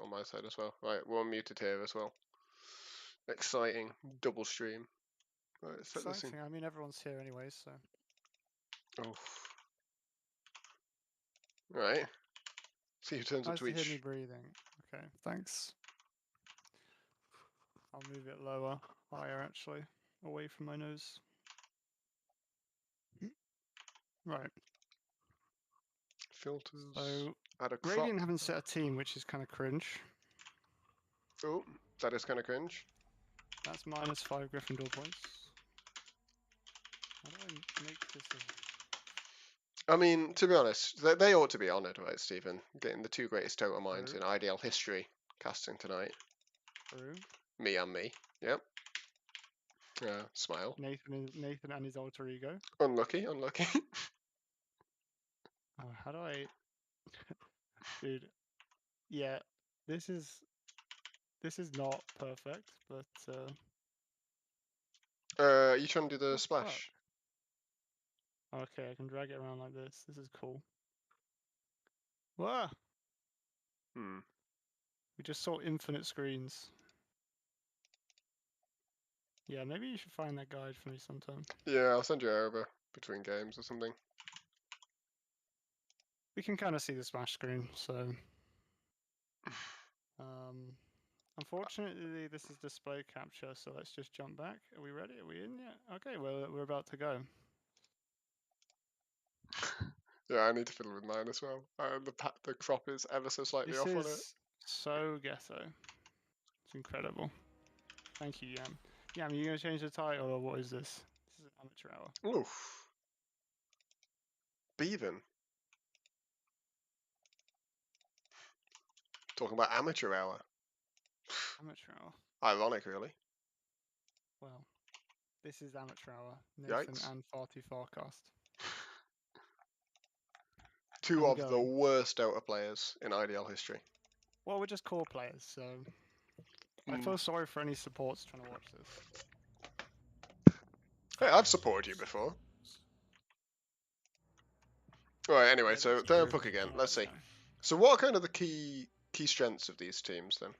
on my side as well. Right, we're unmuted here as well. Exciting double stream. Right, set this in. Exciting. I mean, everyone's here anyway, so. Oh. Right. See who turns up Nice to to hear each. me breathing. Okay, thanks. I'll move it lower, higher actually, away from my nose. Right. Filters. So, Add a crop. Radiant haven't set a team, which is kind of cringe. Oh, that is kind of cringe. That's -5 Gryffindor points. How do I make this I mean, to be honest, they ought to be honoured, right, Stephen? Getting the two greatest total minds in IDL history casting tonight. True. Me and me. Yep. Smile. Nathan and his alter ego. Unlucky, unlucky. How do I... Dude, yeah, this is not perfect, but... You trying to do the What splash? Okay, I can drag it around like this. This is cool. Whoa! Hmm. We just saw infinite screens. Yeah, maybe you should find that guide for me sometime. Yeah, I'll send you over between games or something. We can kind of see the splash screen, so... Unfortunately, this is display capture, so let's just jump back. Are we ready? Are we in yet? Okay, well, we're about to go. Yeah, I need to fiddle with mine as well. The crop is ever so slightly This off on it. is so ghetto. It's incredible. Thank you, Yam. Yam, are you going to change the title, or what is this? This is an amateur hour. Oof. Bevan. Talking about amateur hour. Amateur hour. Ironic, really. Well, this is amateur hour. Nathan Yikes. and Farty Farcast. Two I'm of the going. worst Dota players in IDL history. Well, we're just core players, so I feel sorry for any supports trying to watch this. Hey, I've supported you before. Right, anyway, Yeah, so that's they're true. Puck again. Let's see. Okay. So what are kind of the key strengths of these teams then?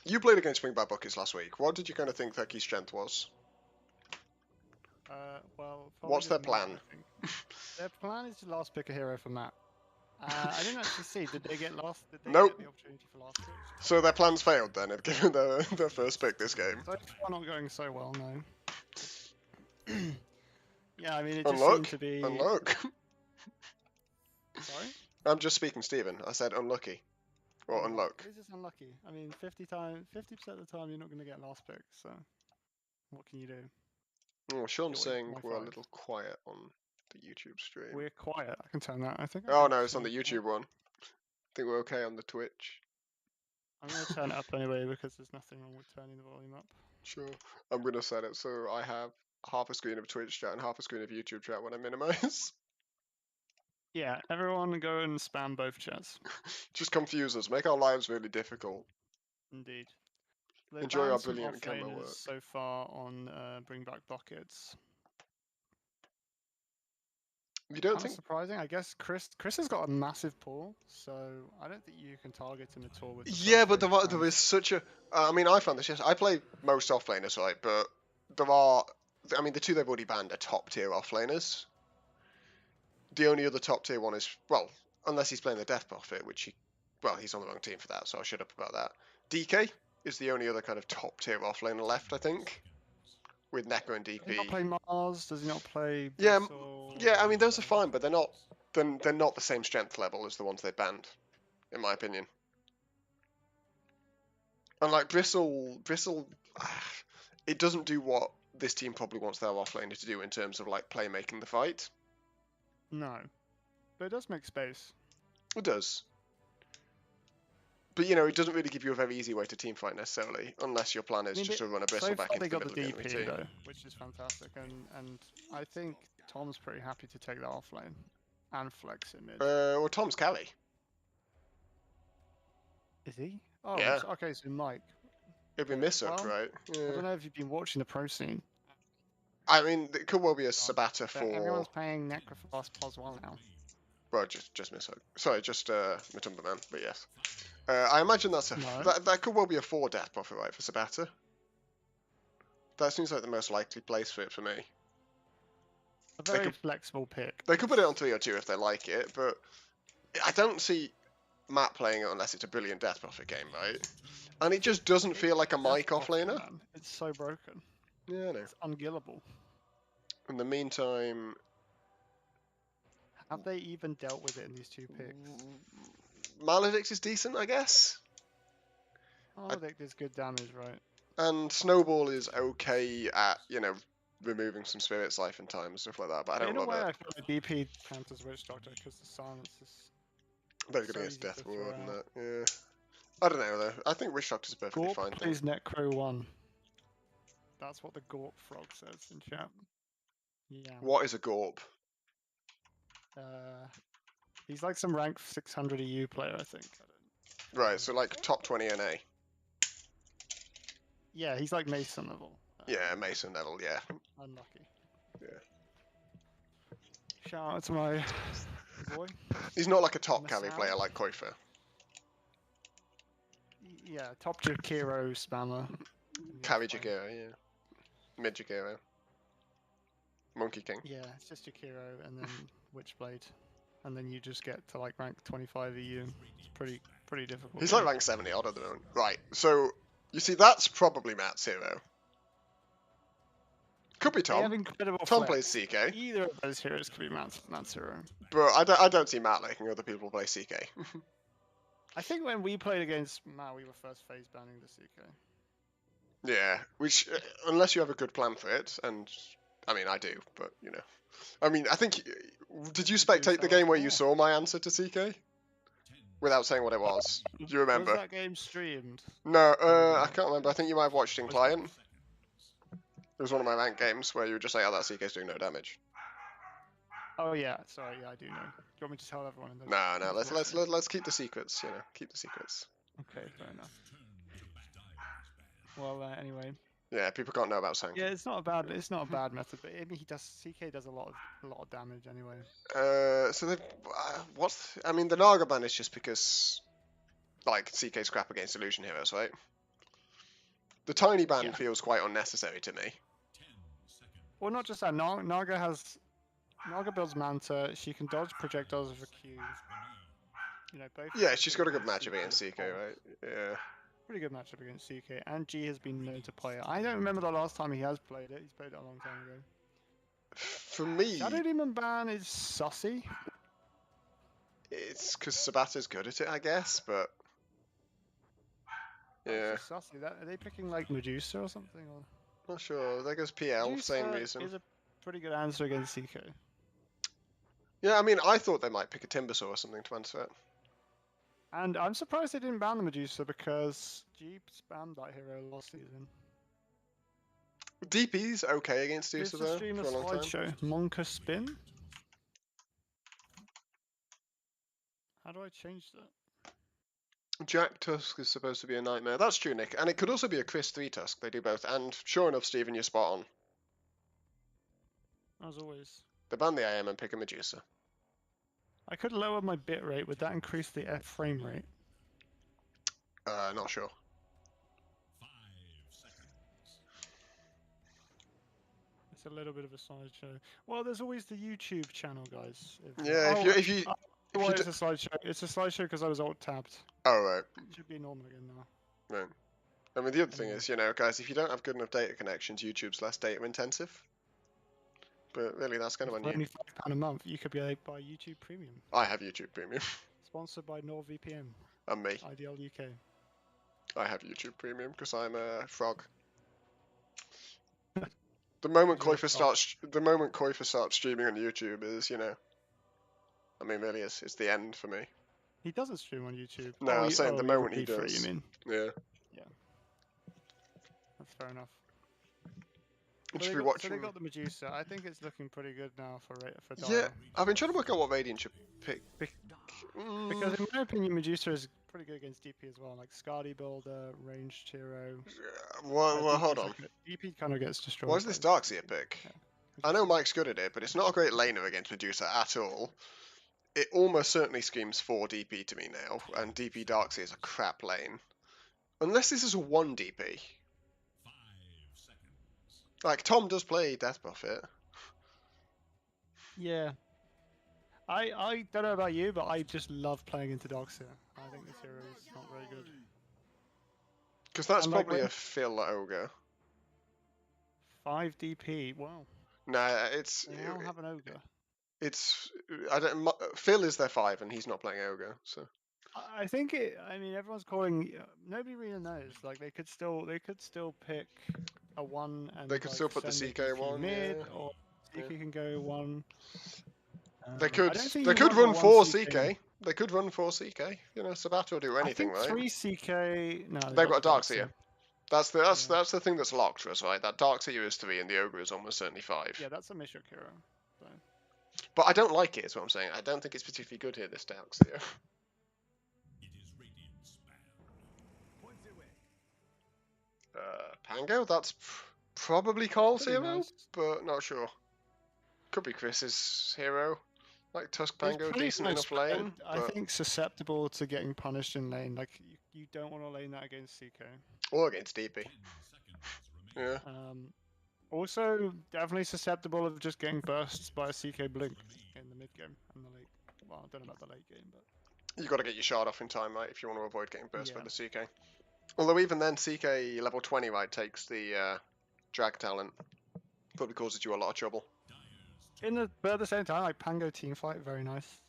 You played against Wingback Buckets last week. What did you kind of think their key strength was? Well, What's their plan? I think. Their plan is to last pick a hero for Matt. I didn't actually see. Did they get last? Did they Nope. get the opportunity for last pick? So their plans failed then, of giving their first pick this game. So far not going so well, no. Yeah, I mean, it just Unluck. seemed to be... Unluck. Sorry? I'm just speaking Stephen. I said unlucky. Or unluck. It's just unlucky. I mean, 50% of the time you're not going to get last pick, so... What can you do? Oh, Sean's Joy, saying my we're a five. little quiet on the YouTube stream. We're quiet. I can turn that. I think. Oh no, it's on the YouTube one. I think we're okay on the Twitch. I'm going to turn it up anyway because there's nothing wrong with turning the volume up. Sure. I'm going to set it so I have half a screen of Twitch chat and half a screen of YouTube chat when I minimize. Yeah, everyone go and spam both chats. Just confuse us. Make our lives really difficult. Indeed. They've Enjoy our banned some brilliant camera offlaners work. so far on Bring Back Buckets. You don't Kind of think? surprising. I guess Chris has got a massive pool, so I don't think you can target him at all with the Yeah, but first there is such a... I mean, I found this yesterday. I play most offlaners, right? But there are... I mean, the two they've already banned are top-tier offlaners. The only other top-tier one is... Well, unless he's playing the Death Prophet, which he... Well, he's on the wrong team for that, so I'll shut up about that. DK is the only other kind of top-tier offlaner left, I think. With Neko and DP. Does he not play Mars? Does he not play Yeah, Bristle? yeah, I mean, those are fine, but they're not the same strength level as the ones they banned, in my opinion. And like Bristle, it doesn't do what this team probably wants their offlaner to do in terms of like playmaking the fight. No, but it does make space. It does. But, you know, it doesn't really give you a very easy way to team fight necessarily, unless your plan is just to run a Bristle so back far into they the got middle the of the enemy DP team. though, which is fantastic, and I think Tom's pretty happy to take that offlane and flex it mid. Well, Tom's Cali. Is he? Oh, Yeah. okay, so Mike. It'd be Misuk, right? I Yeah. don't know if you've been watching the pro scene. I mean, it could well be a Sabata But everyone's for... playing Necrophos Pos 1 now. Well, just Mishug. Sorry, just Matumba Man, but yes. I imagine that's a No. that could well be a 4 death profit, right, for Sabata. That seems like the most likely place for it for me. A very flexible pick. They could put it on 3 or 2 if they like it, but I don't see Matt playing it unless it's a brilliant death profit game, right? And it just doesn't feel like a mic offlaner. Man. It's so broken. Yeah, I know. It's ungillable. In the meantime, have they even dealt with it in these 2 picks? Maledict is decent, I guess. Maledict is good damage, right? And Snowball is okay at, removing some Spirit's Life in time and stuff like that, but I don't love In a way, it. I feel like DP counters Witch Doctor because the silence is very good so against easy Death to Ward throw and out. that, yeah. I don't know, though. I think Witch Doctor's a perfectly Gorp fine thing. plays Necro 1. That's what the Gorp frog says in chat. Yeah. What is a Gorp? He's like some rank 600 EU player, I think. Right, so like top 20 NA. Yeah, he's like Mason level. Yeah, Mason level, yeah. Unlucky. Yeah. Shout out to my boy. He's not like a top Masao. carry player like Koifer. Yeah, top Jakiro spammer. Carry Jagero, yeah. Mid Jagero. Monkey King. Yeah, it's just Jakiro and then Witchblade. And then you just get to like rank 25 EU. It's pretty difficult. He's like rank 70 odd at the moment. Right, so you see that's probably Matt's hero. Could be They have Tom. incredible Tom flex. plays CK. Either of those heroes could be Matt's hero. But I don't see Matt making other people play CK. I think when we played against Matt, we were first phase banning the CK. Yeah, which, unless you have a good plan for it, and, I mean, I do, but, I mean, I think, did you spectate the game where you saw my answer to CK? Without saying what it was. Do you remember? Was that game streamed? No, I can't remember. I think you might have watched in client. It was one of my ranked games where you were just like, oh, that CK's doing no damage. Oh yeah, sorry, yeah, I do know. Do you want me to tell everyone? In the No, let's keep the secrets. Keep the secrets. Okay, fair enough. Well, anyway. Yeah, people can't know about Sank. Yeah, it's not a bad method, but I mean, CK does a lot of damage anyway. So they, I mean, the Naga ban is just because, like, CK's crap against illusion heroes, right? The tiny ban feels quite unnecessary to me. Well, not just that. Naga builds Manta. She can dodge projectiles with a Q. Both. Yeah, she's got a good matchup against CK, right? Yeah. Pretty good matchup against CK, and G has been known to play it. I don't remember the last time he has played it. He's played it a long time ago. For me, Shadow Demon ban is sussy. It's because Sabata's good at it, I guess, but yeah. Sussy. Are they picking like Medusa or something? Or? Not sure. There goes PL, Medusa same reason. Is a pretty good answer against CK. Yeah, I mean, I thought they might pick a Timbersaw or something to answer it. And I'm surprised they didn't ban the Medusa because Jeep spammed that hero last season. DP's okay against Medusa though, for a long time. Slideshow. Monka spin? How do I change that? Jack Tusk is supposed to be a nightmare. That's true, Nick. And it could also be a Chris 3 Tusk. They do both. And sure enough, Stephen, you're spot on. As always. They ban the IM and pick a Medusa. I could lower my bitrate. Would that increase the F frame rate? Not sure. It's a little bit of a sideshow. Well, there's always the YouTube channel, guys. If you it's a slideshow. It's a slideshow because I was alt tabbed. Oh right. It should be normal again now. Right. I mean, the other thing is, guys, if you don't have good enough data connections, YouTube's less data intensive. But really, that's kind of on you. Only £5 a month. You could be able to buy YouTube Premium. I have YouTube Premium. Sponsored by NordVPN. And me. IDL UK. I have YouTube Premium because I'm a frog. The moment Koifer starts streaming on YouTube is, I mean, really, it's the end for me. He doesn't stream on YouTube. No, I'm saying the moment he does. You mean? Yeah. Yeah. That's fair enough. So they got the Medusa. I think it's looking pretty good now for Dire. Yeah, I've been trying to work out what Radiant should pick. Because in my opinion, Medusa is pretty good against DP as well. Like Skadi Builder, ranged hero. Well, hold on. DP kind of gets destroyed. Why is this Darkseer pick? Yeah. I know Mike's good at it, but it's not a great laner against Medusa at all. it almost certainly screams 4 DP to me now, and DP Darkseer is a crap lane. Unless this is a 1 DP. Like, Tom does play Death Prophet. Yeah. I don't know about you, but I just love playing into Darkseer. I think this hero is not very good. Because that's And like probably a Phil Ogre. 5 DP, wow. Nah, it's... They now have an Ogre. It's... I don't, Phil is their 5, and he's not playing Ogre, so... I think it. I mean, everyone's calling. Nobody really knows. Like they could still pick a 1 and They could like still put the send it CK DP 1, mid, yeah. or CK can go 1. They I could don't think they you could want a run 1 4 CK. CK. They could run 4 CK. You know, Sabato will do I anything, think right? 3 CK. No, They've got a the Darkseer. That's the thing that's locked for us, right? That Darkseer is 3 and the Ogre is almost certainly 5. Yeah, that's a Mishra hero. So. But I don't like it, is what I'm saying. I don't think it's particularly good here, this Darkseer. Pango? That's probably Carl's Pretty hero, nice. but not sure. Could be Chris's hero. Like Tusk It's Pango, pretty decent nice, enough but lane. I But... think susceptible to getting punished in lane. Like you don't want to lane that against CK. Or against DP. Yeah. Also, definitely susceptible of just getting bursts by a CK Blink in the mid game and the late. Well, I don't know about the late game, but You got to get your shard off in time, right? If you want to avoid getting burst by Yeah. the CK. Although even then, CK level 20, right, takes the drag talent. Probably causes you a lot of trouble. but at the same time, like Pango team fight, very nice.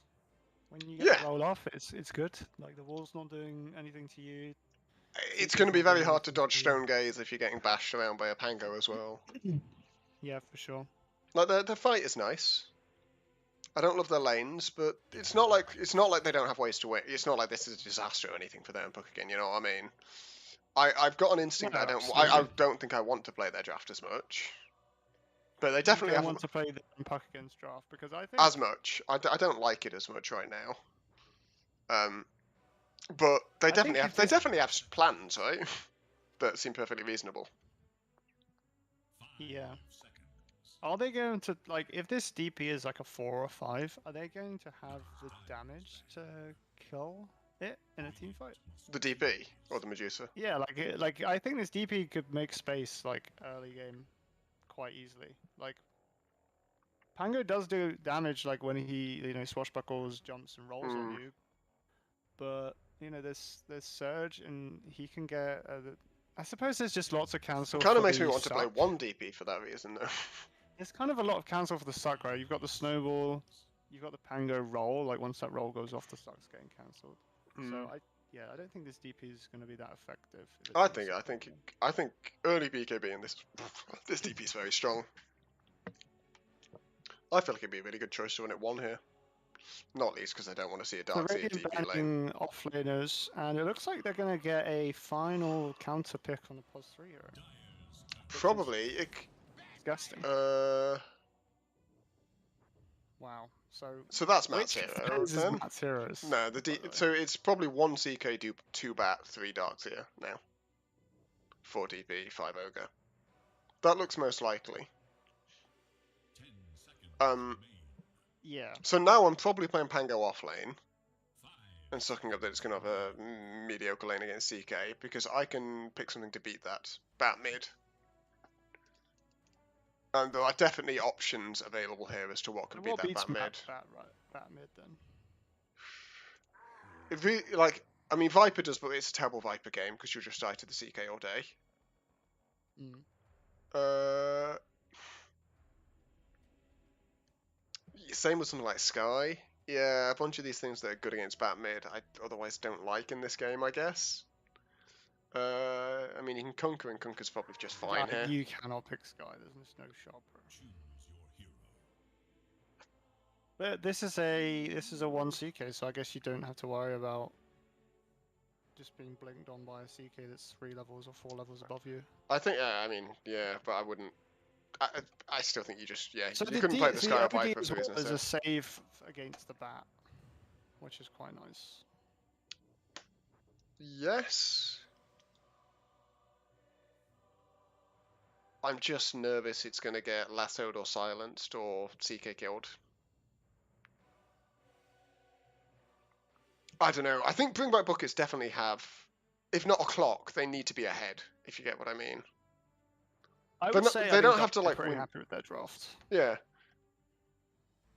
When you get Yeah. the roll off, it's good. Like the wall's not doing anything to you. It's CK's going to be not very doing hard to anything dodge you. Stone Gaze if you're getting bashed around by a Pango as well. Yeah, for sure. Like the fight is nice. I don't love their lanes, but it's not like they don't have ways to win. It's not like this is a disaster or anything for them Puck again. You know what I mean? I've got an instinct No, that I absolutely. don't think I want to play their draft as much. But they You definitely don't have want to play the Puck against draft because I think as much. I don't like it as much right now. But they definitely have plans, right? That seem perfectly reasonable. Yeah. Are they going to, like, if this DP is like a 4 or 5, are they going to have the damage to kill it in a team fight? The DP or the Medusa? Yeah, like I think this DP could make space like early game quite easily. Like Pango does do damage like when he swashbuckles, jumps and rolls on you, but this surge and he can get. I suppose there's just lots of cancel. Kind of makes me the want to play suck. 1 DP for that reason, though. There's kind of a lot of cancel for the suck, right? You've got the snowball, you've got the Pango roll. Like once that roll goes off, the suck's getting cancelled. So I don't think this DP is going to be that effective. I think early BKB in this DP is very strong. I feel like it'd be a really good choice to run it 1 here. Not least because I don't want to see a Darkseer DP lane. Offlaners, and it looks like they're going to get a final counter pick on the pos 3 hero. Probably. Disgusting. Wow. So that's Matt's hero. Is Matt's heroes? No, so it's probably 1 CK, 2 Bat, 3 Darkseer now. 4 DP, 5 Ogre. That looks most likely. Yeah. So now I'm probably playing Pango off lane and sucking up that it's going to have a mediocre lane against CK because I can pick something to beat that Bat mid. And there are definitely options available here as to what could beat that Bat mid. Bat mid then. Viper does, but it's a terrible Viper game because you'll just die to the CK all day. Same with something like Sky. Yeah, a bunch of these things that are good against Bat mid, I otherwise don't like in this game, I guess. You can Conquer, and Conquer's probably just fine here. You cannot pick Sky, there's just no shot. But this is a 1 CK, so I guess you don't have to worry about just being blinked on by a CK that's 3 levels or 4 levels above you. I think, but I wouldn't. I still think you just, So you couldn't play the Sky or Viper for reasons. There's a save against the Bat, which is quite nice. Yes. I'm just nervous it's going to get lassoed or silenced or CK killed. I don't know. I think bring back buckets definitely have, if not a clock, they need to be ahead. If you get what I mean. I They're would not, say they I don't think have to I'm like pretty win. happy with their draft. Yeah.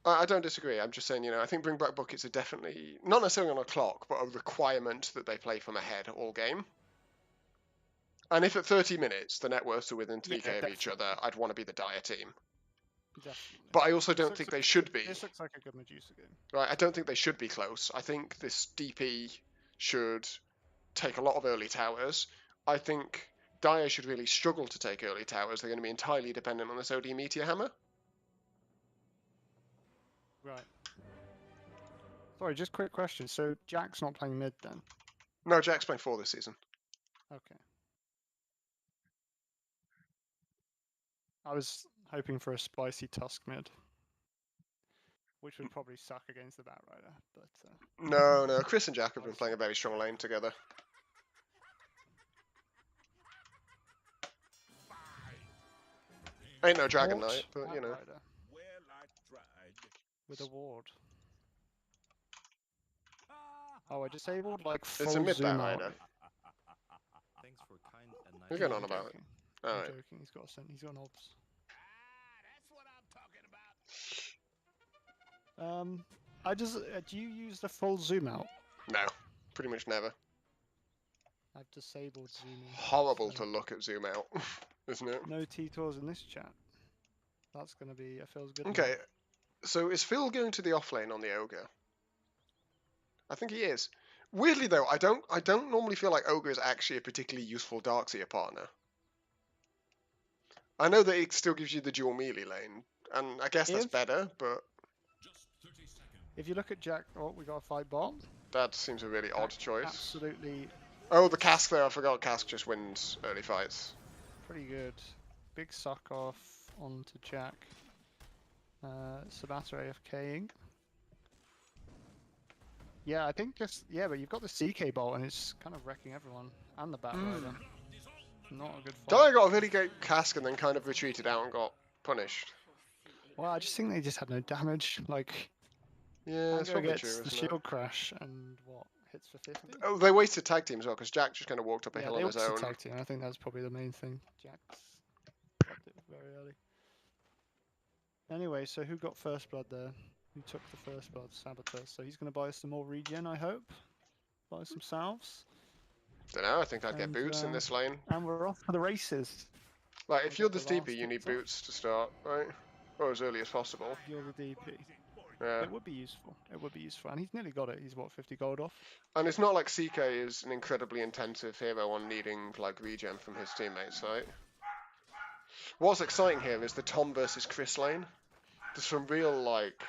I don't disagree. I'm just saying, you know, I think bring back buckets are definitely not necessarily on a clock, but a requirement that they play from ahead all game. And if at 30 minutes the net worths are within 3k of each definitely. other, I'd want to be the Dire team. Definitely. But I also don't think they should be. This looks like a good Medusa game. Right, I don't think they should be close. I think this DP should take a lot of early towers. I think Dire should really struggle to take early towers. They're going to be entirely dependent on this OD Meteor Hammer. Right. Sorry, just quick question. So Jack's not playing mid then? No, Jack's playing 4 this season. Okay. I was hoping for a spicy Tusk mid, which would probably suck against the Batrider, but... No. Chris and Jack have been playing a very strong lane together. Ain't no Dragon Knight, but you know. With a ward. Oh, I disabled like full It's a mid zoom out. Batrider. Thanks for kind and nice. You're going on about it. I'm Alright. joking. He's got an obs. I just do you use the full zoom out? No, pretty much never. I've disabled zooming. Horrible so to look at zoom out, isn't it? no T-Tours in this chat. That's gonna be feels good. Okay, so is Phil going to the off lane on the Ogre? I think he is. Weirdly though, I don't normally feel like Ogre is actually a particularly useful Darkseer partner. I know that it still gives you the dual melee lane, and I guess that's better, but if you look at Jack, oh, we got a fight bot. that seems a really odd choice. Absolutely Oh, the Cask there, I forgot Cask just wins early fights. pretty good. Big suck off onto Jack. Sabata AFKing. Yeah, I think but you've got the CK bolt and it's kind of wrecking everyone and the Batrider. Not a good fight. Dire got a really great Cask and then kind of retreated out and got punished. Well, I just think they just had no damage. Like, Yeah, that's probably gets true, the isn't shield it? crash and what hits for 50. Oh, they wasted tag team as well because Jack just kind of walked up a hill they on his also own. tag team. I think that's probably the main thing. Jack's grabbed it very early. Anyway, so who got first blood there? Who took the first blood? Saboteur. So he's going to buy us some more regen, I hope. Buy some salves. Don't know. I think I'd get boots in this lane. And we're off for the races. Like, if We'll you're get the the DP, last you need hits off. boots to start, right? Or as early as possible. You're the DP. Yeah. It would be useful. It would be useful. And he's nearly got it. He's what, 50 gold off? And it's not like CK is an incredibly intensive hero on needing like regen from his teammates, right? What's exciting here is the Tom versus Chris lane. There's some real like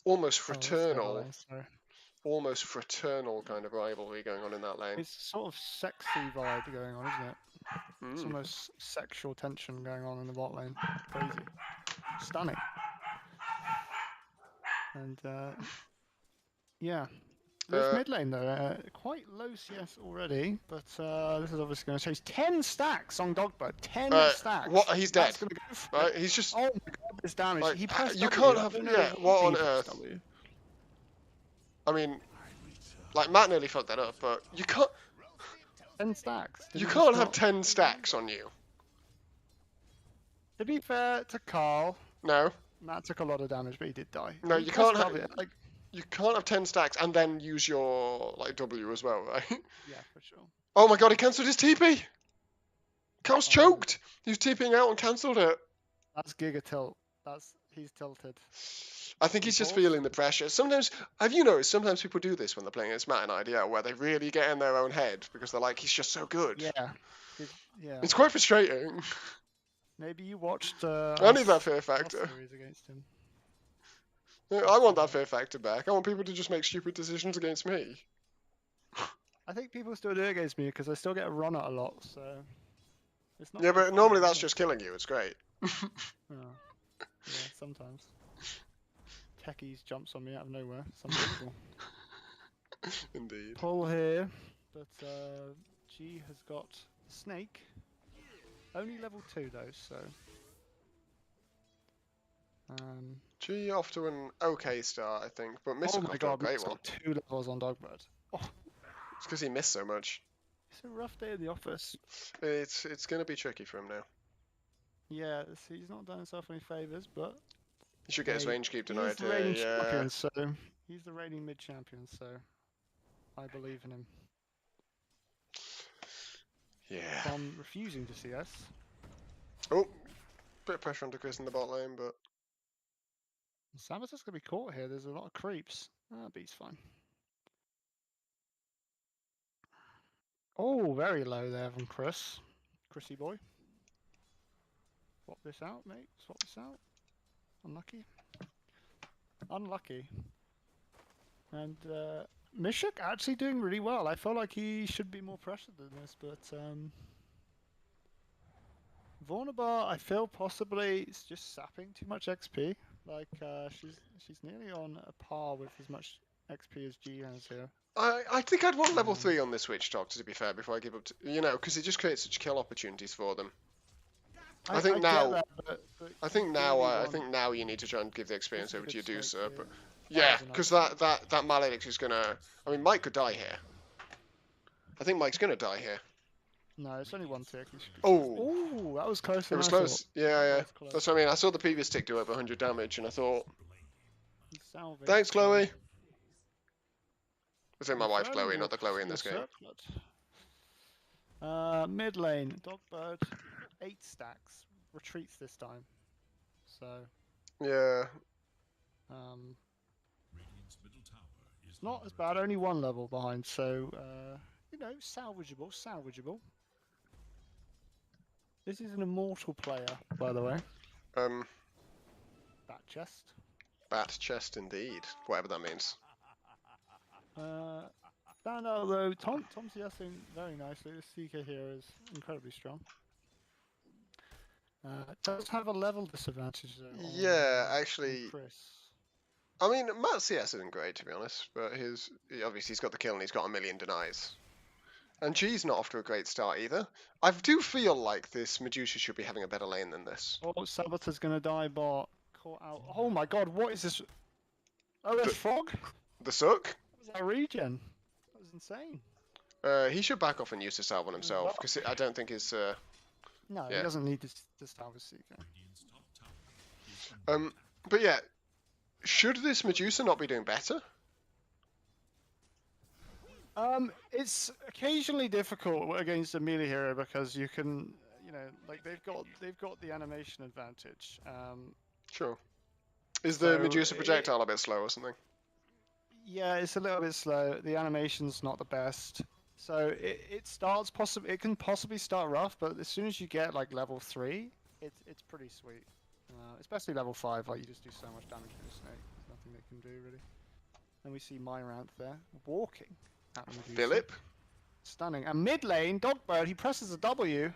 almost fraternal, kind of rivalry going on in that lane. It's sort of sexy vibe going on, isn't it? It's almost sexual tension going on in the bot lane. Crazy. Stunning. And yeah. This mid lane though, quite low CS already, but this is obviously going to change. 10 stacks on Dogbird. 10 stacks. What? He's dead. That's gonna go for Right? it. He's just. Oh my god, this damage. Like, He pressed you W. can't I have. don't know Yeah. What why on he pressed earth? W. I mean, like Matt nearly fucked that up, but you can't. 10 stacks. Did You he can't just have not- 10 stacks on you. To be fair to Carl, No. Matt took a lot of damage, but he did die. No, He you pressed can't have. W, like, You can't have 10 stacks and then use your like W as well, right? yeah, for sure. Oh my god, he cancelled his TP! Carl's choked! He was TPing out and cancelled it. That's Giga tilt. He's tilted. I think he's just Balls? feeling the pressure. Sometimes, have you noticed, sometimes people do this when they're playing against Matt and IDL, where they really get in their own head because they're like, he's just so good. Yeah. Yeah. It's quite frustrating. Maybe you watched. I need that fear our factor. series against him. I want that fear factor back. I want people to just make stupid decisions against me. I think people still do it against me because I still get run at a lot. So. It's not Yeah, really but fun, normally is that's it? just killing you. It's great. Oh. Yeah, sometimes. Techies jumps on me out of nowhere. Some people. Indeed. Pull here, but G has got Snake. Only level 2 though, so. G off to an okay start, I think, but Oh Missile my off to a god, great it's one. got 2 levels on Dogbird. It's because he missed so much. It's a rough day in the office. It's going to be tricky for him now. Yeah, he's not done himself any favours, but He should get his hey, range keep he tonight. is the reigning Yeah. champion, so he's the reigning mid champion, so I believe in him. Yeah. From refusing to CS. Oh, bit of pressure onto Chris in the bot lane, but Saboteur's gonna be caught here. There's a lot of creeps. Ah, B's fine. Oh, very low there from Chris. Chrissy boy. Swap this out, mate. Swap this out. Unlucky. Unlucky. And Mishuk actually doing really well. I feel like he should be more pressured than this, but Vornabar, I feel possibly is just sapping too much XP. Like she's nearly on a par with as much XP as G has here. I think I'd want level 3 on this Witch Doctor, to be fair, before I give up to... You know, because it just creates such kill opportunities for them. I think now... That, but I think now you need to try and give the experience over to your Deucer, but... Yeah, because that Maledict's is gonna... I mean, Mike could die here. I think Mike's gonna die here. No, it's only one tick. Oh! Ooh, that was close. It was close. Yeah. That's what I mean. I saw the previous tick do over 100 damage, and I thought... Thanks, Chloe! I say my wife Chloe, not the Chloe in this game. Mid lane, Dogbird, 8 stacks, retreats this time. So... Yeah. It's not as bad, only 1 level behind, so, you know, salvageable. This is an immortal player, by the way. Bat chest. Bat chest indeed, whatever that means. Found out though, Tom's CSing very nicely. This CK here is incredibly strong. Does have a level disadvantage though. Yeah, actually. Chris. I mean, Matt's CS isn't great to be honest, but obviously he's got the kill and he's got a million denies. And G's not off to a great start either. I do feel like this Medusa should be having a better lane than this. Oh, Saboteur's gonna die, but caught out. Oh my god, what is this? Oh, there's Frog? The Sook? What was that regen? That was insane. He should back off and use the salve on himself, because I don't think his... No, yeah. He doesn't need to salve his CK. But yeah, should this Medusa not be doing better? It's occasionally difficult against a melee hero because you can, you know, like they've got the animation advantage. Sure. Is the Medusa projectile a bit slow or something? Yeah, it's a little bit slow. The animation's not the best. So it can possibly start rough, but as soon as you get like level 3, it's pretty sweet. Especially level 5, like you just do so much damage to the snake. There's nothing they can do really. And we see Myranth there walking. Philip? Stunning. And mid lane, Dogbird, he presses a W.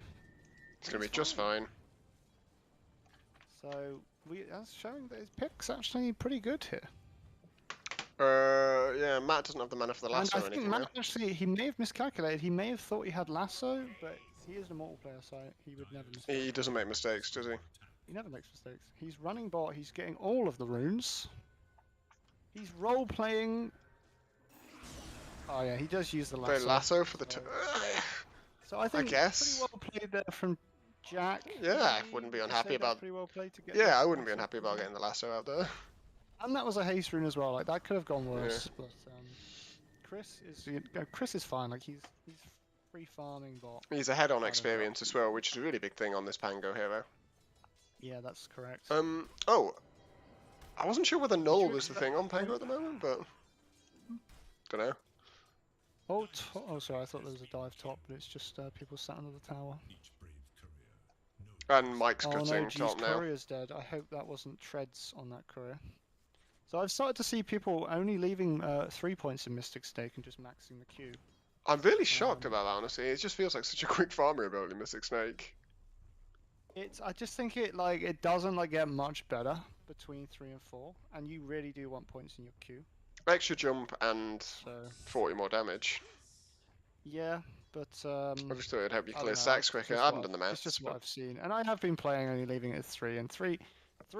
It's gonna be just fine. So that's showing that his pick's actually pretty good here. Yeah, Matt doesn't have the mana for the lasso and or I think anything. Matt actually, he may have miscalculated. He may have thought he had lasso, but he is an immortal player, so he would never mistake. He doesn't make mistakes, does he? He never makes mistakes. He's running bot. He's getting all of the runes. He's role playing. Oh yeah, he does use the lasso. The lasso for the... So I think I guess. pretty well played there from Jack. Yeah, I wouldn't be unhappy about... Pretty well played to get Yeah, I wouldn't be unhappy about getting the lasso out there. And that was a haste rune as well. Like that could have gone worse. Yeah. But Chris is fine. Like he's free farming bot. He's ahead on experience as well, which is a really big thing on this Pango hero. Yeah, that's correct. Oh, I wasn't sure whether null was the thing on Pango at the moment, but don't know. Oh, sorry. I thought there was a dive top, but it's just people sat under the tower. And Mike's cutting no, top now. Courier's dead. I hope that wasn't treads on that courier. So I've started to see people only leaving 3 points in Mystic Snake and just maxing the queue. I'm really shocked about that, honestly. It just feels like such a quick farmer ability, Mystic Snake. I just think it doesn't get much better between 3 and 4, and you really do want points in your queue. Extra jump and 40 more damage. Yeah, but I just thought it'd help you clear stacks quicker. I haven't done the maths. It's just what I've seen, and I have been playing only leaving it at 3, and 3,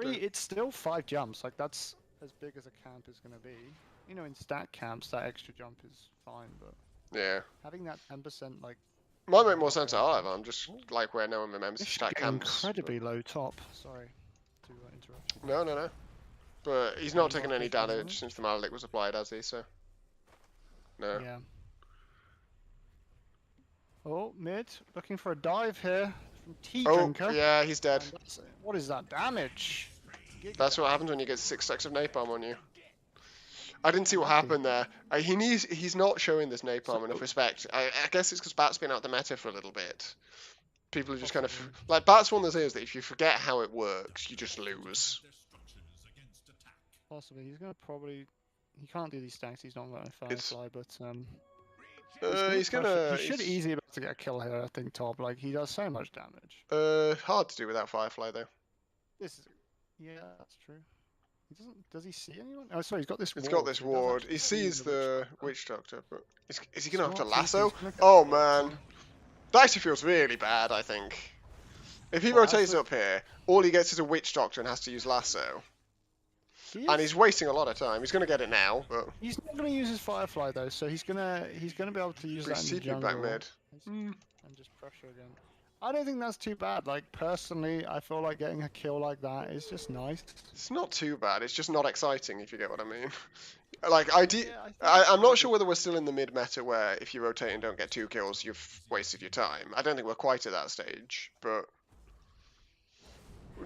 it's still 5 jumps. Like that's as big as a camp is going to be you know, in stat camps, that extra jump is fine, but Yeah. having that 10% like Might make more drop sense at air however. damage- I'm just like where no one remembers This should stat get camps. incredibly low top. Sorry to interrupt. You. No. But he's Yeah, not he's taking not any taking damage damage? since the Maledict was applied, has he? So. No. Yeah. Oh, mid, looking for a dive here from Tea Oh, Drinker. yeah, he's dead. And what is that damage? That's what happens when you get 6 stacks of napalm on you. I didn't see what Lucky. happened there. He's not showing this napalm enough respect. I guess it's because Bat's been out the meta for a little bit. People are just kind of Possibly. like Bat's one of those things that if you forget how it works, you just lose. Possibly. He's gonna probably. He can't do these stacks. He's not going to It's- Firefly, but He's gonna. He should easily be able to get a kill here. I think top. Like he does so much damage. Hard to do without Firefly though. This is. Yeah, that's true. He doesn't. Does he see anyone? Oh, sorry. He's got this. It's ward, got this so he does ward. actually He see sees the Witch Witch Doctor, but is he gonna have to Smart lasso? thinking, he's gonna Oh go- man, that actually feels really bad. I think if he Well, rotates that's up here, all he gets is a Witch Doctor and has to use lasso, He and is- he's wasting a lot of time. He's gonna get it now, but He's not going to use his Firefly though, so he's gonna be able to use that he's in the TP jungle back mid. and just pressure again. I don't think that's too bad. Like personally, I feel like getting a kill like that is just nice. It's not too bad. It's just not exciting, if you get what I mean. Like I'm it's not sure whether we're still in the mid meta where if you rotate and don't get 2 kills, you've wasted your time. I don't think we're quite at that stage, but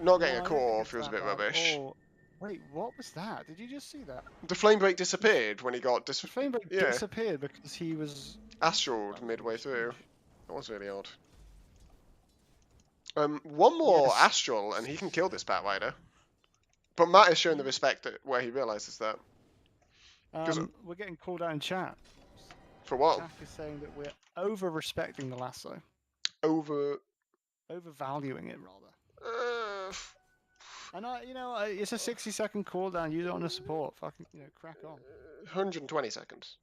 not getting No, a I don't think core it's feels a that bit bad. rubbish. Oh, wait, what was that? Did you just see that? The flame break disappeared when he got The flame break yeah. disappeared because he was astraled midway through. That was really odd. One more Yes. astral and he can kill this Bat Rider. But Matt is showing the respect where he realizes that. 'Cause- We're getting called out in chat. For what? Jack is saying that we're over-respecting the lasso, Over. overvaluing it rather. Uh, And it's a 60-second cooldown. Use it on a support. Fucking, crack on. 120 seconds.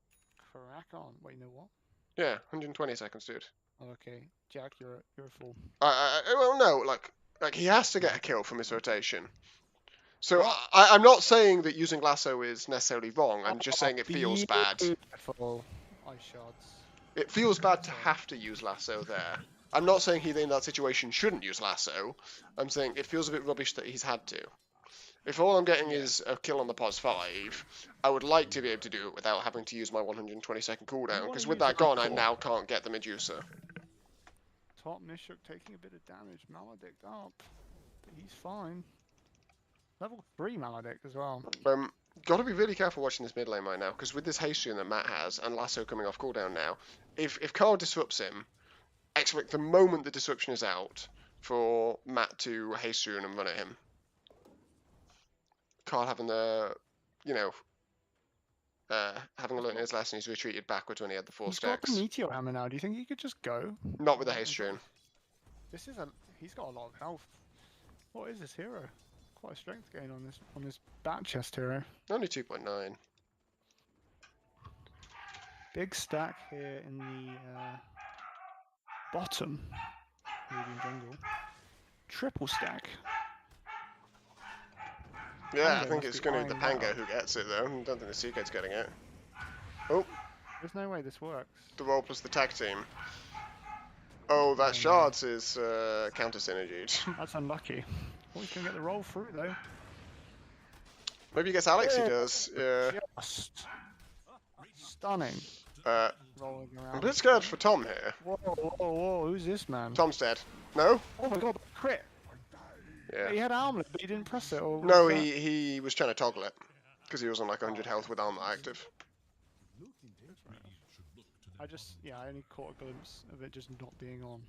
Crack on. Wait, you know what? Yeah, 120 seconds, dude. Oh, okay, Jack, you're a fool. Well, no, like he has to get a kill from his rotation. So I'm not saying that using lasso is necessarily wrong. I'm just saying it feels bad. Beautiful. Eye shots. It feels bad to have to use lasso there. I'm not saying he in that situation shouldn't use lasso. I'm saying it feels a bit rubbish that he's had to. If all I'm getting is a kill on the pos 5, I would like to be able to do it without having to use my 120-second cooldown. Because with that gone, I now can't get the Medusa. Top Mishuk taking a bit of damage. Maledict up. But he's fine. Level 3 Maledict as well. Got to be really careful watching this mid lane right now, because with this haste rune that Matt has and lasso coming off cooldown now, if Carl disrupts him, expect the moment the disruption is out for Matt to haste rune and run at him. Carl having the, having learned his lesson, he's retreated backwards when he had the 4 He's got stacks. the Meteor Hammer now. Do you think he could just go? Not with the haste rune. He's got a lot of health. What is this hero? Quite a strength gain on this bat chest hero. Only 2.9. Big stack here in the bottom medium jungle. Triple stack. Yeah, I Pango think must it's be going to be the eyeing that Pango up. who gets it though. I don't think the Seagate's getting it. Oh, There's no way this works. the roll plus the tag team. Oh, that Shards is counter synergied. That's unlucky. Oh, he's gonna get the roll through though. Maybe he gets Alex, he does. Yeah. Just stunning. Rolling around. I'm a bit scared for Tom here. Whoa, whoa, whoa! Who's this man? Tom's dead. No? Oh my god, crit! He Yeah. had armlet, but he didn't press it. Or was No, that- he was trying to toggle it. Because he was on like 100 health with armor active. I only caught a glimpse of it just not being on.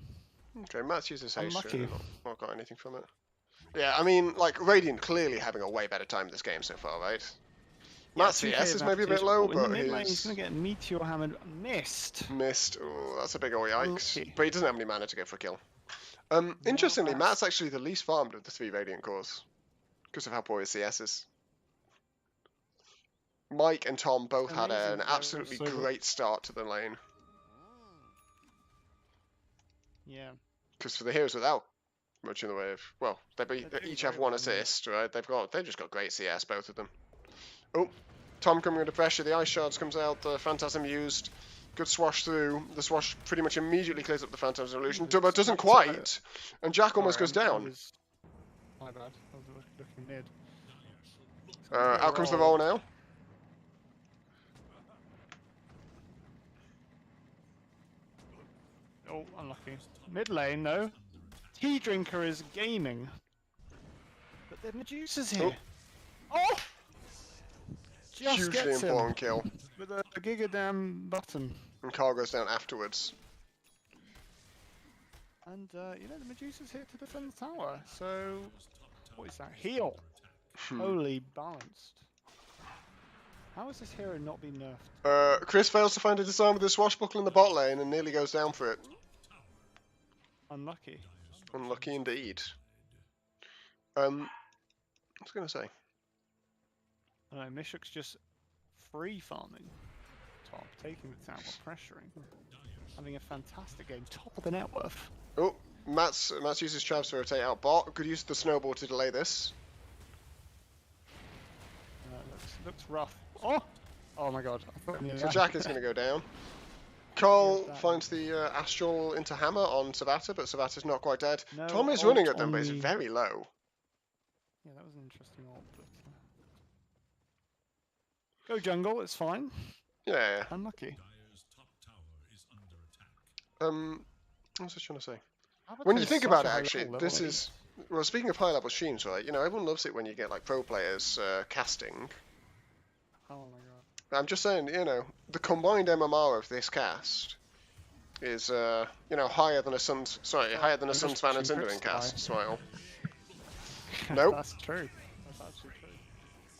Okay, Matt's used his haste Unlucky. rune, not got anything from it. Yeah, I mean, like, Radiant clearly having a way better time this game so far, right? Matt's CS is maybe a bit low, in the but mid lane, he's his gonna get Meteor Hammered. Missed. missed. Oh, that's a big ol' yikes. Unlucky. But he doesn't have any mana to go for a kill. Interestingly, that's- Matt's actually the least farmed of the 3 Radiant cores. Because of how poor his CS is. Mike and Tom both had Amazing, an they're absolutely so good. great start to the lane. Yeah. Because for the heroes without much in the way of, well, they They're doing each have very 1 well, yeah. assist, right? They've just got great CS, both of them. Oh, Tom coming under pressure. The Ice Shards comes out. The Phantasm used. Good swash through. The swash pretty much immediately clears up the Phantasm Illusion. But doesn't quite. And Jack almost goes down. My bad. I was looking mid. Out comes the roll now. Oh, unlucky. Mid lane, though. Tea Drinker is gaming. But the Medusa's here. Oh! Just Hugely gets him important kill. with a gigadam button. And Carl goes down afterwards. And, you know, the Medusa's here to defend the tower. So, what is that? Heal. Holy balanced. How is this hero not being nerfed? Chris fails to find a disarm with his swashbuckle in the bot lane and nearly goes down for it. Unlucky. Unlucky indeed. What was I going to say? I don't know, Mishuk's just free farming top, taking the tower, pressuring. Having a fantastic game, top of the net worth. Oh, Matt's uses traps to rotate out bot. Could use the snowball to delay this. Looks rough. Oh! Oh my god. So Jack is going to go down. Cole finds the Astral into Hammer on Sabata, but Sabata's not quite dead. No, Tom is running at them, but it's very low. Yeah, that was an interesting ult, but... Go jungle, it's fine. Yeah. Unlucky. What was I trying to say? When you think about it, actually, this is... Well, speaking of high-level streams, right, you know, everyone loves it when you get, like, pro players casting. Oh my god. I'm just saying, you know, the combined MMR of this cast is, you know, higher than a Suns... Sorry, higher than a Suns fan and Cinderin cast, Smile. Nope. That's true. That's actually true.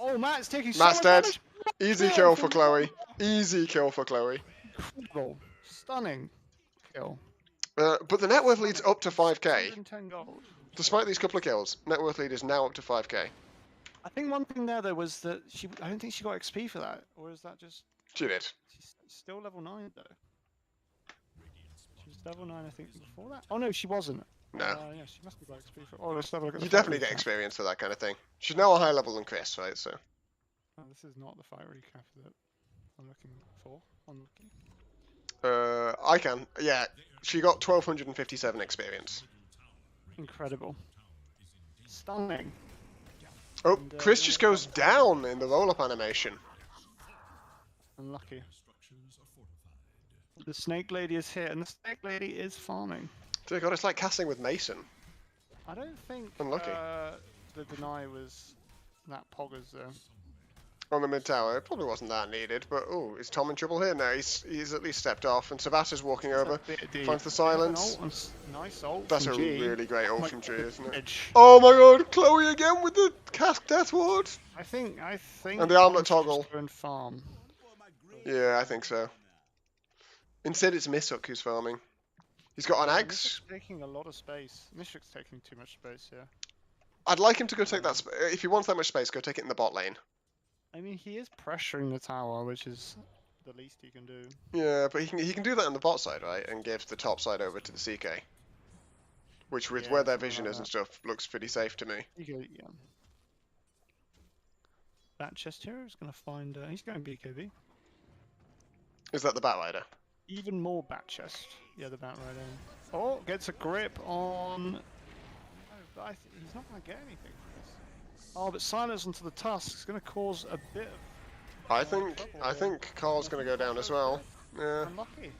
Oh, Matt's taking so Matt's much dead. damage! Easy kill for Chloe. Easy kill for Chloe. Incredible. Stunning kill. But the net worth lead's up to 5k. 110 gold. Despite these couple of kills, net worth lead is now up to 5k. I think one thing there, though, was that I don't think she got XP for that. Or is that just... She did. She's still level 9, though. She was level 9, I think, before that. Oh, no, she wasn't. No. Yeah, she must have got XP for... Oh, let's have a look at You the definitely fight get recap. experience for that kind of thing. She's now a higher level than Chris, right? So. Oh, this is not the fight recap that I'm looking for. Unlucky. I can. Yeah, she got 1257 experience. Incredible. Stunning. Oh, And, Chris just goes down in the roll-up animation. Unlucky. The Snake Lady is here, and the Snake Lady is farming. Dear God, it's like casting with Mason. I don't think Unlucky. The deny was that poggers though. On the mid tower, it probably wasn't that needed, but oh, is Tom in trouble here? No, he's at least stepped off, and Sabata's walking over, finds the silence. Nice ult. That's a from G. really great ult My from G, isn't it? edge. Oh my God, Chloe again with the cast death ward. I think. And the armlet Tom's toggle. just go and farm. Yeah, I think so. Instead, it's Mishuk who's farming. He's got an axe. Mishuk's taking a lot of space. Mishuk's taking too much space here. I'd like him to go take that. If he wants that much space, go take it in the bot lane. I mean, he is pressuring the tower, which is the least he can do. Yeah, but he can do that on the bot side, right? And give the top side over to the CK. Which, with Yeah, where their something vision like is and that. stuff, looks pretty safe to me. Yeah. That chest hero is going to find. He's going BKB. Is that the Batrider? Even more bat chest. Yeah, the bat rider. Oh, gets a grip on. No, but he's not going to get anything from this. Oh, but silence onto the tusk is going to cause a bit of. I think Carl's going to go down as well. Yeah. Unlucky.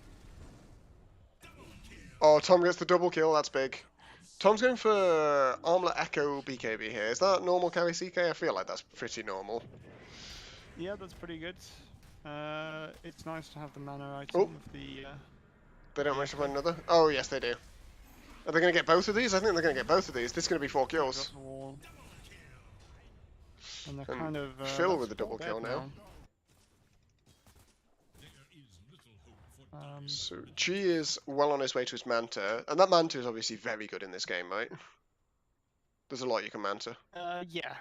Oh, Tom gets the double kill. That's big. Tom's going for Armlet Echo BKB here. Is that normal carry CK? I feel like that's pretty normal. Yeah, that's pretty good. It's nice to have the mana item of the. They don't manage to find another? Oh, yes, they do. Are they going to get both of these? I think they're going to get both of these. This is going to be 4 kills. The wall. And they're And kind of. Phil with the double kill now. So G is well on his way to his Manta, and that Manta is obviously very good in this game, right? There's a lot you can Manta. Yeah.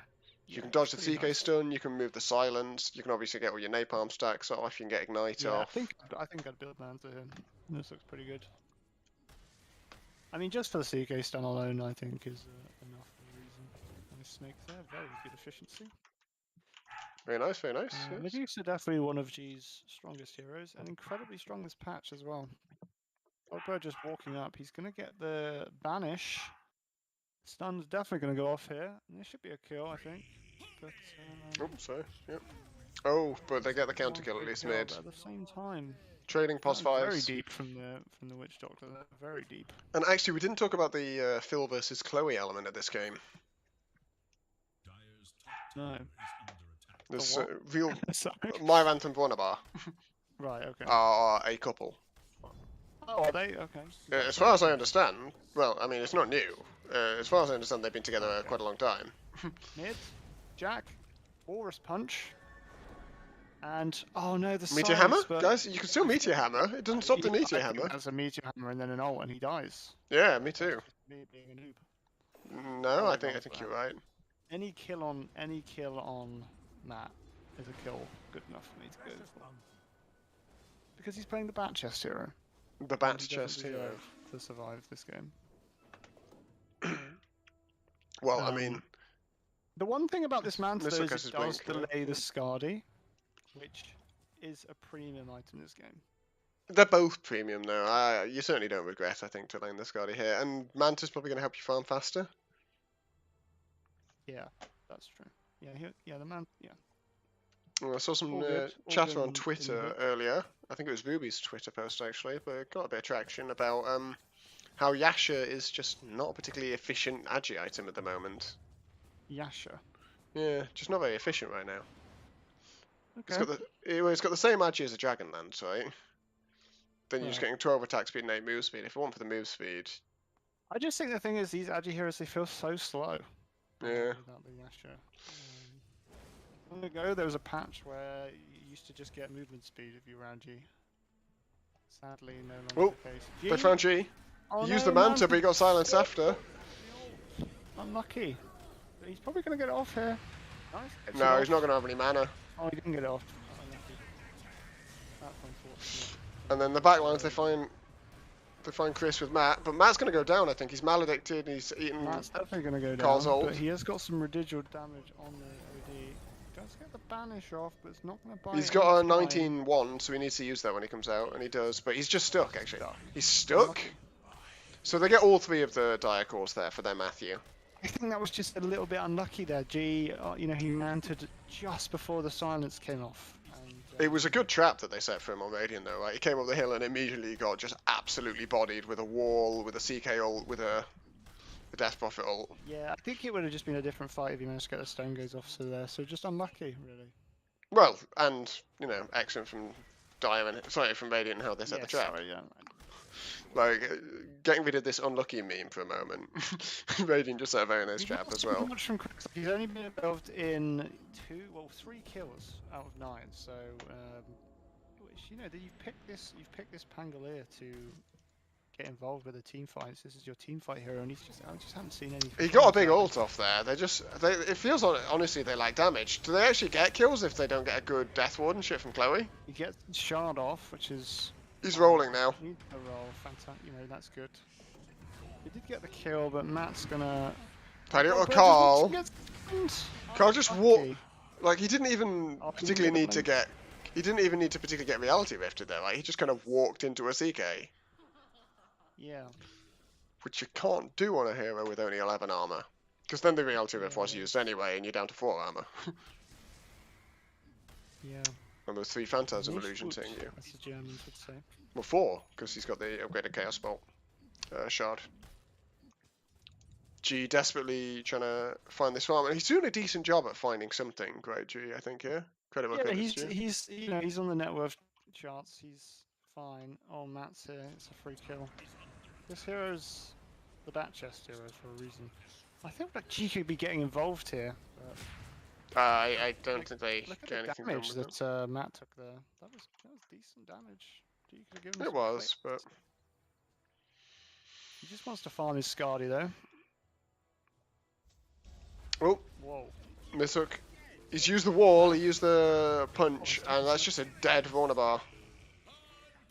You can dodge the CK stun, you can move the silence, you can obviously get all your napalm stacks off, you can get ignite Yeah, off. I think I'd build Manta here. This looks pretty good. I mean, just for the CK stun alone, I think is enough of a reason. And the snakes there, very good efficiency. Very nice, very nice. Yes. Medusa definitely one of G's strongest heroes, and incredibly strong this patch as well. Ogbo just walking up. He's going to get the banish. Stun's definitely going to go off here. And this should be a kill, I think. But, Oh, sorry. Yep. Oh, but they get the counter one kill at quick least kill, mid. but at the same time, Trading pos that's very fives. deep from the Witch Doctor. They're very deep. And actually, we didn't talk about the Phil versus Chloe element of this game. No. There's what? real. Sorry. Myrant and Buonabar Right. Okay. are a couple. Oh, are they? Okay. As far as I understand, well, I mean, it's not new. As far as I understand, they've been together Okay. quite a long time. Mid, Jack, Walrus Punch, and oh no, the Meteor silence, Hammer? but Guys, you can still Meteor Hammer. It doesn't stop the I Meteor think Hammer. that's a Meteor Hammer and then an ult and he dies. Yeah, me too. Me being a noob. No, Oh, I think no, you're right. Any kill on Matt is a kill good enough for me to go for. Because he's playing the Bat Chest hero. The and Bat he Chest doesn't hero. deserve to survive this game. Well, I mean, The one thing about this Manta though is Mistletoe's it does blink, yeah. delay the Scardy, which is a premium item in this game. they're both premium though. You certainly don't regret, I think, delaying the Scardy here. And Manta's probably going to help you farm faster. Yeah, that's true. Yeah, the man. Yeah. Well, I saw some All good, all chatter good on in the Twitter hook. earlier. I think it was Ruby's Twitter post actually, but it got a bit of traction about how Yasha is just not a particularly efficient agi item at the moment. Yasha. Yeah, just not very efficient right now. Okay. It's got the same agi as a Dragonlance, right? Then you're just Right. getting 12 attack speed and 8 move speed. If you want for the move speed, I just think the thing is these agi heroes they feel so slow. Yeah. Without the Yasha. Long ago there was a patch where you used to just get movement speed if you were agi. Sadly, no longer Oh, the case. they found G. Oh, He used no, the Manta, Manta but he got silenced after. Unlucky. But he's probably gonna get it off here. Nice. Gets it No, he's off. not going to have any mana. Oh, he didn't get it off. Unlucky. That's unfortunate. And then the backlines, they find Chris with Matt, but Matt's going to go down. I think he's maledicted. He's eaten. That's definitely going to go Carl's down, ult. but he has got some residual damage on the OD. Does get the banish off, but it's not going to buy He's any got a time. 19-1, so he needs to use that when he comes out, and he does. But he's just stuck, actually. Stuck. He's stuck. So they get all 3 of the dire cores there for their Matthew. I think that was just a little bit unlucky there. G, he mounted just before the silence came off. And, It was a good trap that they set for him on Radiant, though, right? He came up the hill and immediately got just absolutely bodied with a wall, with a CK ult, with a Death Prophet ult. Yeah, I think it would have just been a different fight if he managed to get the Stone Gaze off there. So just unlucky, really. Well, and, excellent from from Radiant and how they set the trap. Sorry, yeah. Like, getting rid of this unlucky meme for a moment. Radiant just set a very nice He's trap not as too well. much from Chris. He's only been involved in 3 kills out of 9. So, which that you've picked this Pangolier to get involved with the team fights. This is your team fight hero, and I just haven't seen anything. He got a big ult off there. It feels honestly they lack damage. Do they actually get kills if they don't get a good Death Ward and shit from Chloe? He gets shard off, which is. He's rolling now. Needs a roll, fantastic. That's good. He did get the kill, but Matt's gonna. Tidy up Oh, with but Carl. he gets stunned. Carl just Lucky. walked. Like he didn't even Oh, he particularly didn't need to get get. He didn't even need to particularly get reality rifted there. Like he just kind of walked into a CK, Yeah. which you can't do on a hero with only 11 armor. Because then the reality rift was Yeah. used anyway, and you're down to 4 armor. Yeah. And those 3 Phantasm Nicht illusions gut, hitting you. as the Germans would say. Well, 4, because he's got the upgraded Chaos Bolt shard. G desperately trying to find this farm, and he's doing a decent job at finding something. Great, G, I think here. Incredible. Yeah, credits, G. he's on the net worth charts. He's fine. Oh, Matt's here. It's a free kill. This hero's the Bat Chest hero for a reason. I think that G could be getting involved here. But I don't think they look at get the anything damage done with that Matt took there. That was decent damage. G could have given it. us It some was, clicks. but He just wants to farm his Scardy though. oh, Whoa. Mishook. He's used the wall, he used the punch, and that's just a dead Vornabar.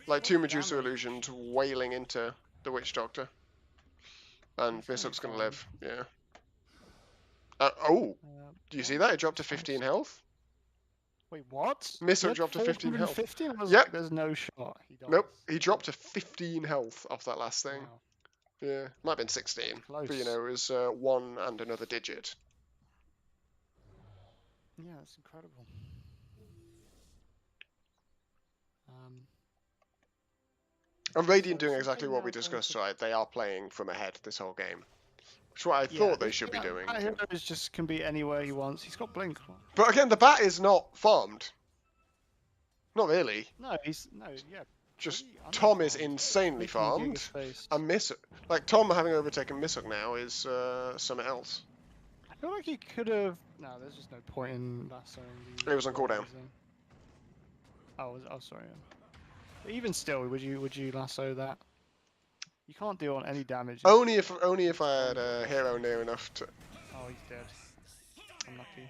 Like 2 Medusa Damage. illusions wailing into the Witch Doctor. And He's gonna Mishook's gonna fine. live, yeah. Oh, Uh, do you see that? It dropped to 15 health. Wait, what? Mishook He had dropped to 15 health. 450 and I was Yep. like, there's no shot. He dies. Nope, he dropped to 15 health off that last thing. Wow. Yeah, might have been 16, Close. but you know, it was 1 and another digit. Yeah, that's incredible. And Radiant So doing exactly something what we else I discussed, wanted- right? They are playing from ahead this whole game. Which is what I Yeah, thought they this- should be yeah, doing. That hero is just can be anywhere he wants. He's got blink. But again, the bat is not farmed. Not really. No, he's no, yeah. Just pretty Tom is underfarmed. insanely Making giga farmed. space. And like Tom having overtaken Mishook now is something else. I feel like he could have. No, there's just no point in lassoing the. It was on cooldown. Oh, sorry. But even still, would you lasso that? You can't do on any damage. Only if I had a hero near enough to. Oh, he's dead. Unlucky.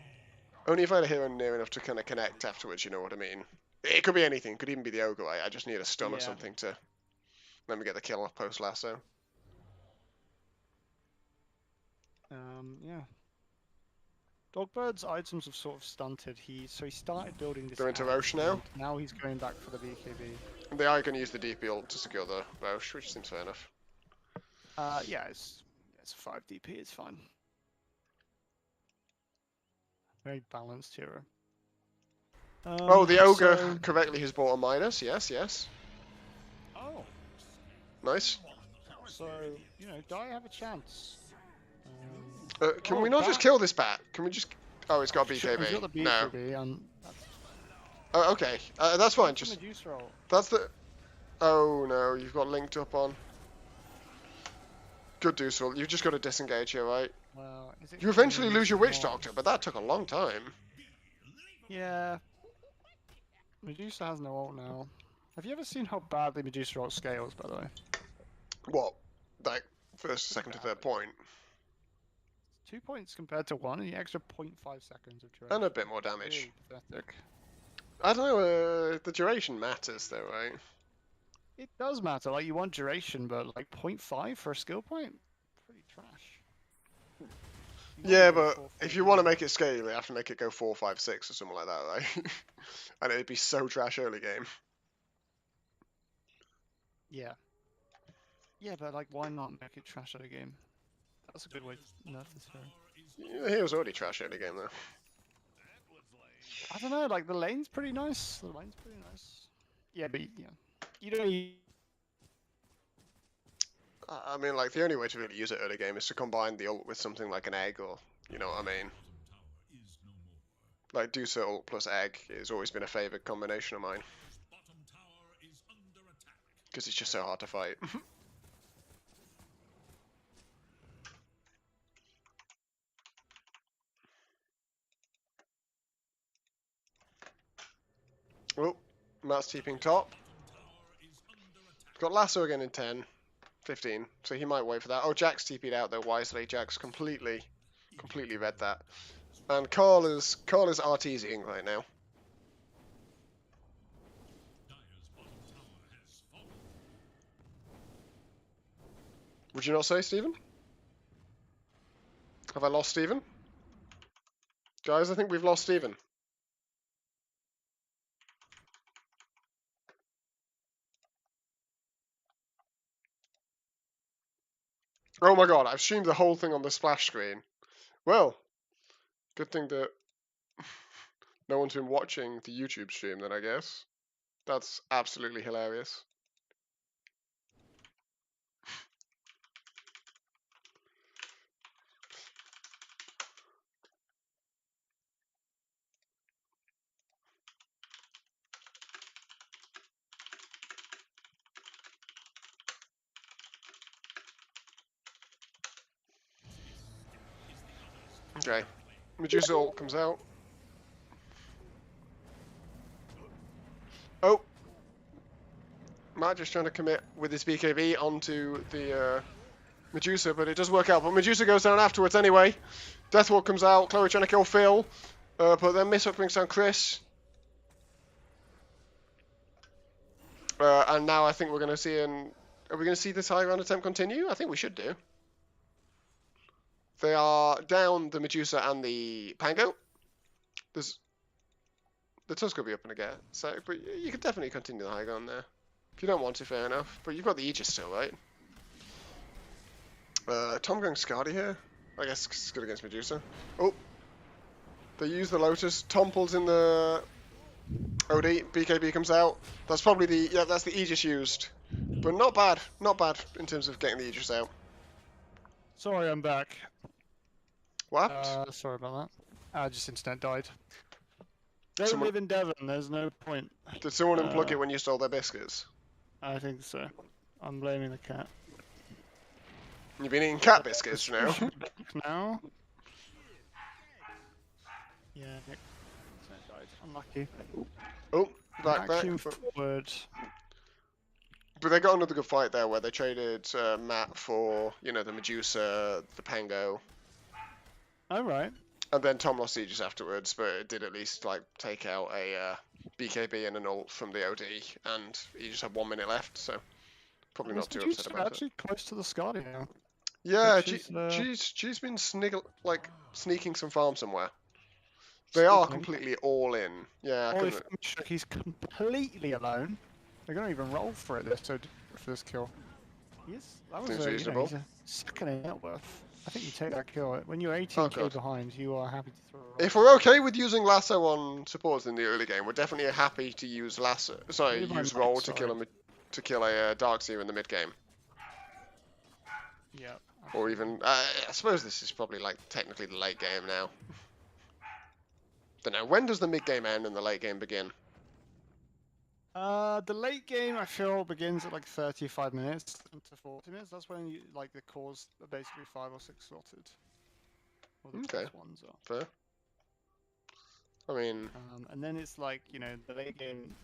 Only if I had a hero near enough to kind of connect afterwards. You know what I mean? It could be anything. It could even be the ogre. I just need a stun or Yeah. something to let me get the kill off post lasso. Yeah. Dogbird's items have sort of stunted. He started building this. Go into app, Roche now? and now he's going back for the BKB. They are going to use the DP ult to secure the Roche, which seems fair enough. Yeah, it's 5 DP. It's fine. Very balanced hero. Oh, the ogre so- correctly has bought a minus. Yes, yes. Oh, Nice. so you know, do I have a chance? Can Oh, we not just bat. kill this bat? Can we just? Oh, it's got Sure, he's BKB. got the No. BKB, and that's Oh, okay. That's fine. the Just Medusa roll. that's the. Oh no, you've got linked up on. Good Dusel. You've just got to disengage here, right? Well, is it You eventually gonna lose your be Witch more- Doctor, but that took a long time. Yeah. Medusa has no ult now. Have you ever seen how badly Medusa ult scales, by the way? What? Like first, second to third point, 2 points compared to 1, and the extra 0.5 seconds of duration. and a bit more damage. Really pathetic. I don't know. The duration matters, though, right? It does matter. Like, you want duration, but like 0.5 for a skill point? Pretty trash. You want Yeah, to go but 4, if you want to make it scale, you have to make it go 4, 5, 6 or something like that, right? And it'd be so trash early game. Yeah. Yeah, but like, why not make it trash at a game? That's a good way to nerf this hero. Yeah, he was already trash early game though. I don't know, like, the lane's pretty nice. The lane's pretty nice. Yeah, but, yeah. You don't need... I mean, like the only way to really use it early game is to combine the ult with something like an egg, or you know what I mean. Like Dusa ult plus egg has always been a favoured combination of mine. Because it's just so hard to fight. Oh, Matt's TPing top. Got Lasso again in 10, 15, so he might wait for that. Oh, Jack's TP'd out though wisely. Jack's completely read that. And Carl is RTZing right now. Would you not say, Stephen? Have I lost Stephen? Guys, I think we've lost Stephen. Oh my god, I've streamed the whole thing on the splash screen. Well, good thing that no one's been watching the YouTube stream then, I guess. That's absolutely hilarious. Okay, Medusa ult comes out. Oh! Matt just trying to commit with his BKB onto the Medusa, but it does work out. But Medusa goes down afterwards anyway. Deathwalk comes out, Chloe trying to kill Phil. But then Mishook brings down Chris. And now I think we're going to see are we going to see this high ground attempt continue? I think we should do. They are down the Medusa and the Pango. The Tusk will be up in a get, so but you could definitely continue the high ground there. If you don't want to, fair enough. But you've got the Aegis still, right? Tom going Skadi here. I guess it's good against Medusa. Oh, they use the Lotus. Tom pulls in the OD. BKB comes out. That's probably the that's the Aegis used, but not bad. Not bad in terms of getting the Aegis out. Sorry, I'm back. What happened? Sorry about that. Just internet died. They Someone- live in Devon. There's no point. Did someone unplug it when you stole their biscuits? I think so. I'm blaming the cat. You've been eating cat biscuits now. Now. Yeah. Internet died. Unlucky. Oh, back. Vacuum forward. But they got another good fight there where they traded Matt for, you know, the Medusa, the Pango. Oh, right. And then Tom lost Aegis afterwards, but it did at least, like, take out a BKB and an ult from the OD, and he just had 1 minute left, so probably not too upset about it. Actually close to the Skadi now. Yeah, which is, she's been sneaking some farm somewhere. They are Sneaking. completely all in. Yeah, I Holy couldn't- fuck, he's completely alone. They're gonna even roll for it for this kill. That was Seems a, reasonable. he's a second in net worth. I think you take that kill. When you're 18k God. behind, you are happy to throw a roll. If we're okay with using lasso on supports in the early game, we're definitely happy to use lasso. Sorry, Leave my use mic, roll to sorry. kill a Darkseer in the mid game. Yeah. Or even, I suppose this is probably like technically the late game now. Don't know. When does the mid game end and the late game begin? The late game I feel begins at like 35 minutes to 40 minutes. That's when you like the cores are basically 5 or 6 slotted. Or the Okay. plus ones are. Fair. I mean, And then it's like, you know, the late game.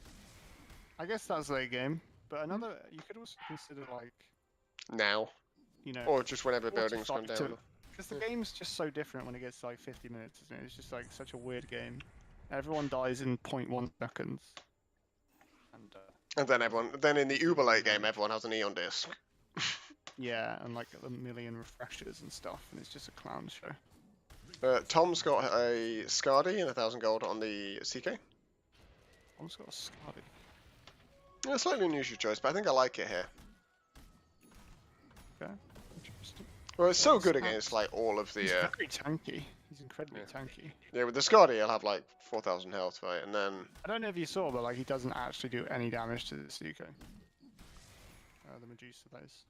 I guess that's late game. But another, you could also consider like, now. you know, Or just whenever buildings come 45 to- down. because the game's just so different when it gets to like 50 minutes, isn't it? It's just like such a weird game. Everyone dies in 0.1 seconds. And Then in the uber late game, everyone has an Eon disc. yeah, and like a million refreshers and stuff, and it's just a clown show. Tom's got a Skadi and 1,000 gold on the CK. Tom's got a Skadi. Yeah, slightly unusual choice, but I think I like it here. Okay, interesting. Well, it's so It's good not- against like all of He's the very tanky. He's incredibly tanky. yeah. With the Skadi, he'll have like 4,000 health, right? And then I don't know if you saw, but like he doesn't actually do any damage to the CK. The Medusa, that is.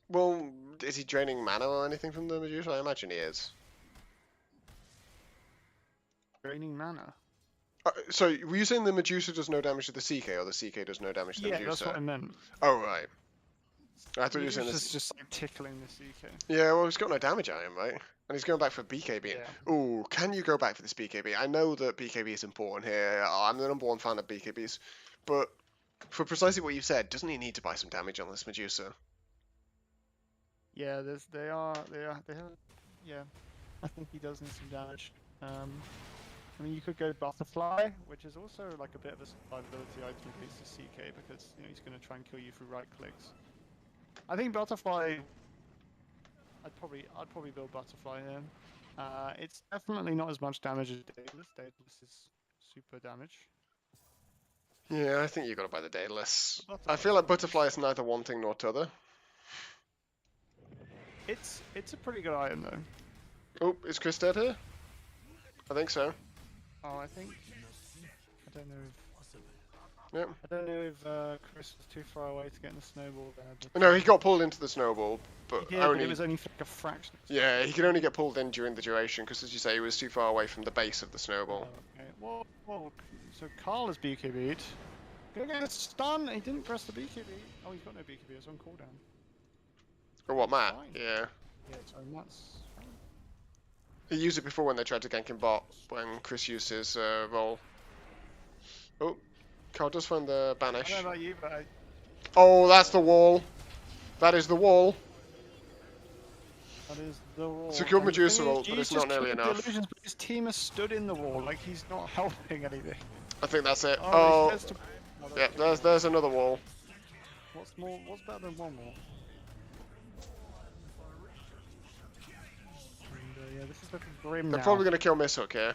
well, is he draining mana or anything from the Medusa? I imagine he is. Draining mana. So were you saying the Medusa does no damage to the CK, or the CK does no damage to the Yeah, Medusa? that's what I meant. Oh right. I thought you were saying Medusa's this. just like tickling the CK. Yeah, well, he's got no damage on him, right? And he's going back for BKB. Yeah. Ooh, can you go back for this BKB? I know that BKB is important here. I'm the number one fan of BKBs, but for precisely what you said, doesn't he need to buy some damage on this Medusa? Yeah, they have. Yeah, I think he does need some damage. I mean, you could go Butterfly, which is also like a bit of a survivability item against the CK because you know he's going to try and kill you through right clicks. I think Butterfly. I'd probably build Butterfly here. It's definitely not as much damage as Daedalus. Daedalus is super damage. Yeah, I think you got to buy the Daedalus. I Butterfly's feel like nice. Butterfly is neither one thing nor t'other. It's a pretty good item though. Oh, is Chris dead here? I think so. Oh, I think. I don't know if. Yep. I don't know if Chris was too far away to get in the snowball there. But No, he got pulled into the snowball, but he did, but only. it was only for like a fraction. Yeah, he could only get pulled in during the duration because, as you say, he was too far away from the base of the snowball. Okay. Well, so Carl is BKB'd. Gonna get a stun. He didn't press the BKB. Oh, he's got no BKB. It's on cooldown. Or what, Matt? Fine. Yeah. Yeah, so that's. He used it before when they tried to gank him bot, when Chris used his roll. Oh, Carl does find the I banish. don't know about you, but Oh, that's the wall. That is the wall. that is the wall. Secured And the Medusa thing is, ult, but he's it's not just nearly killing the enough. illusions, but his team has stood in the wall, like he's not helping anything. I think that's it. he Oh, gets to- Oh, yeah, that's there's another wall. What's better than one more? And, yeah, this is looking grim They're now. probably going to kill Misshook here.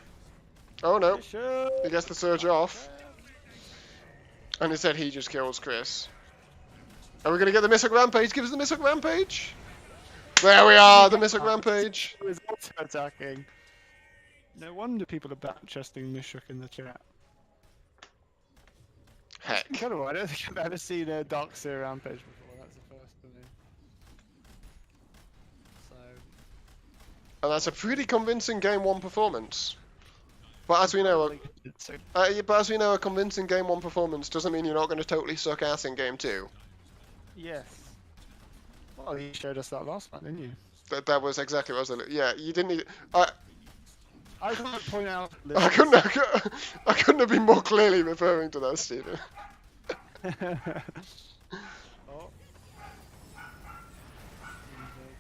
Oh no, Bishop! he gets the surge off. And instead he just kills Chris. Are we going to get the Missile Rampage? Give us the Missile Rampage! There we are, the Missile Rampage! He was auto-attacking. No wonder people are back-chesting Mishuk in the chat. That's Heck. incredible. I don't think I've ever seen a Dark Seer Rampage before. That's the first for me. So... And that's a pretty convincing Game 1 performance. But as we know, a convincing Game 1 performance doesn't mean you're not going to totally suck ass in Game 2. Yes. Well, you showed us that last one, didn't you? That was exactly what I was. Yeah, you didn't need. I just want to point out. I couldn't have been more clearly referring to that, Stephen. Oh.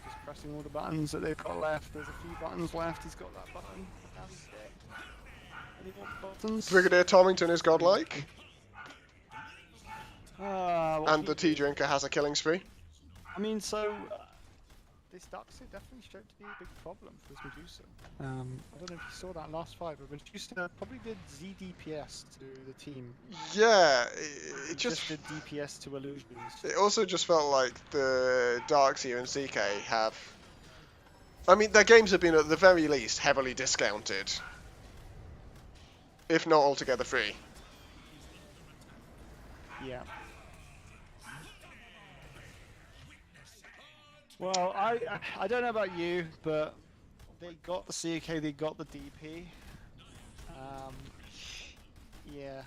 Just pressing all the buttons that they've got left. There's a few buttons left. He's got that button. Any more buttons? Brigadier Tomington is godlike. And the tea did. drinker has a killing spree. I mean, so this Dark Seer definitely showed to be a big problem for this Medusa. I don't know if you saw that last fight, but Medusa probably did ZDPS to the team. Yeah, it just did DPS to illusions. It also just felt like the Darkseer and CK have. I mean, their games have been at the very least heavily discounted, if not altogether free. Yeah. Well, I don't know about you, but they got the CK, they got the DP. Yeah.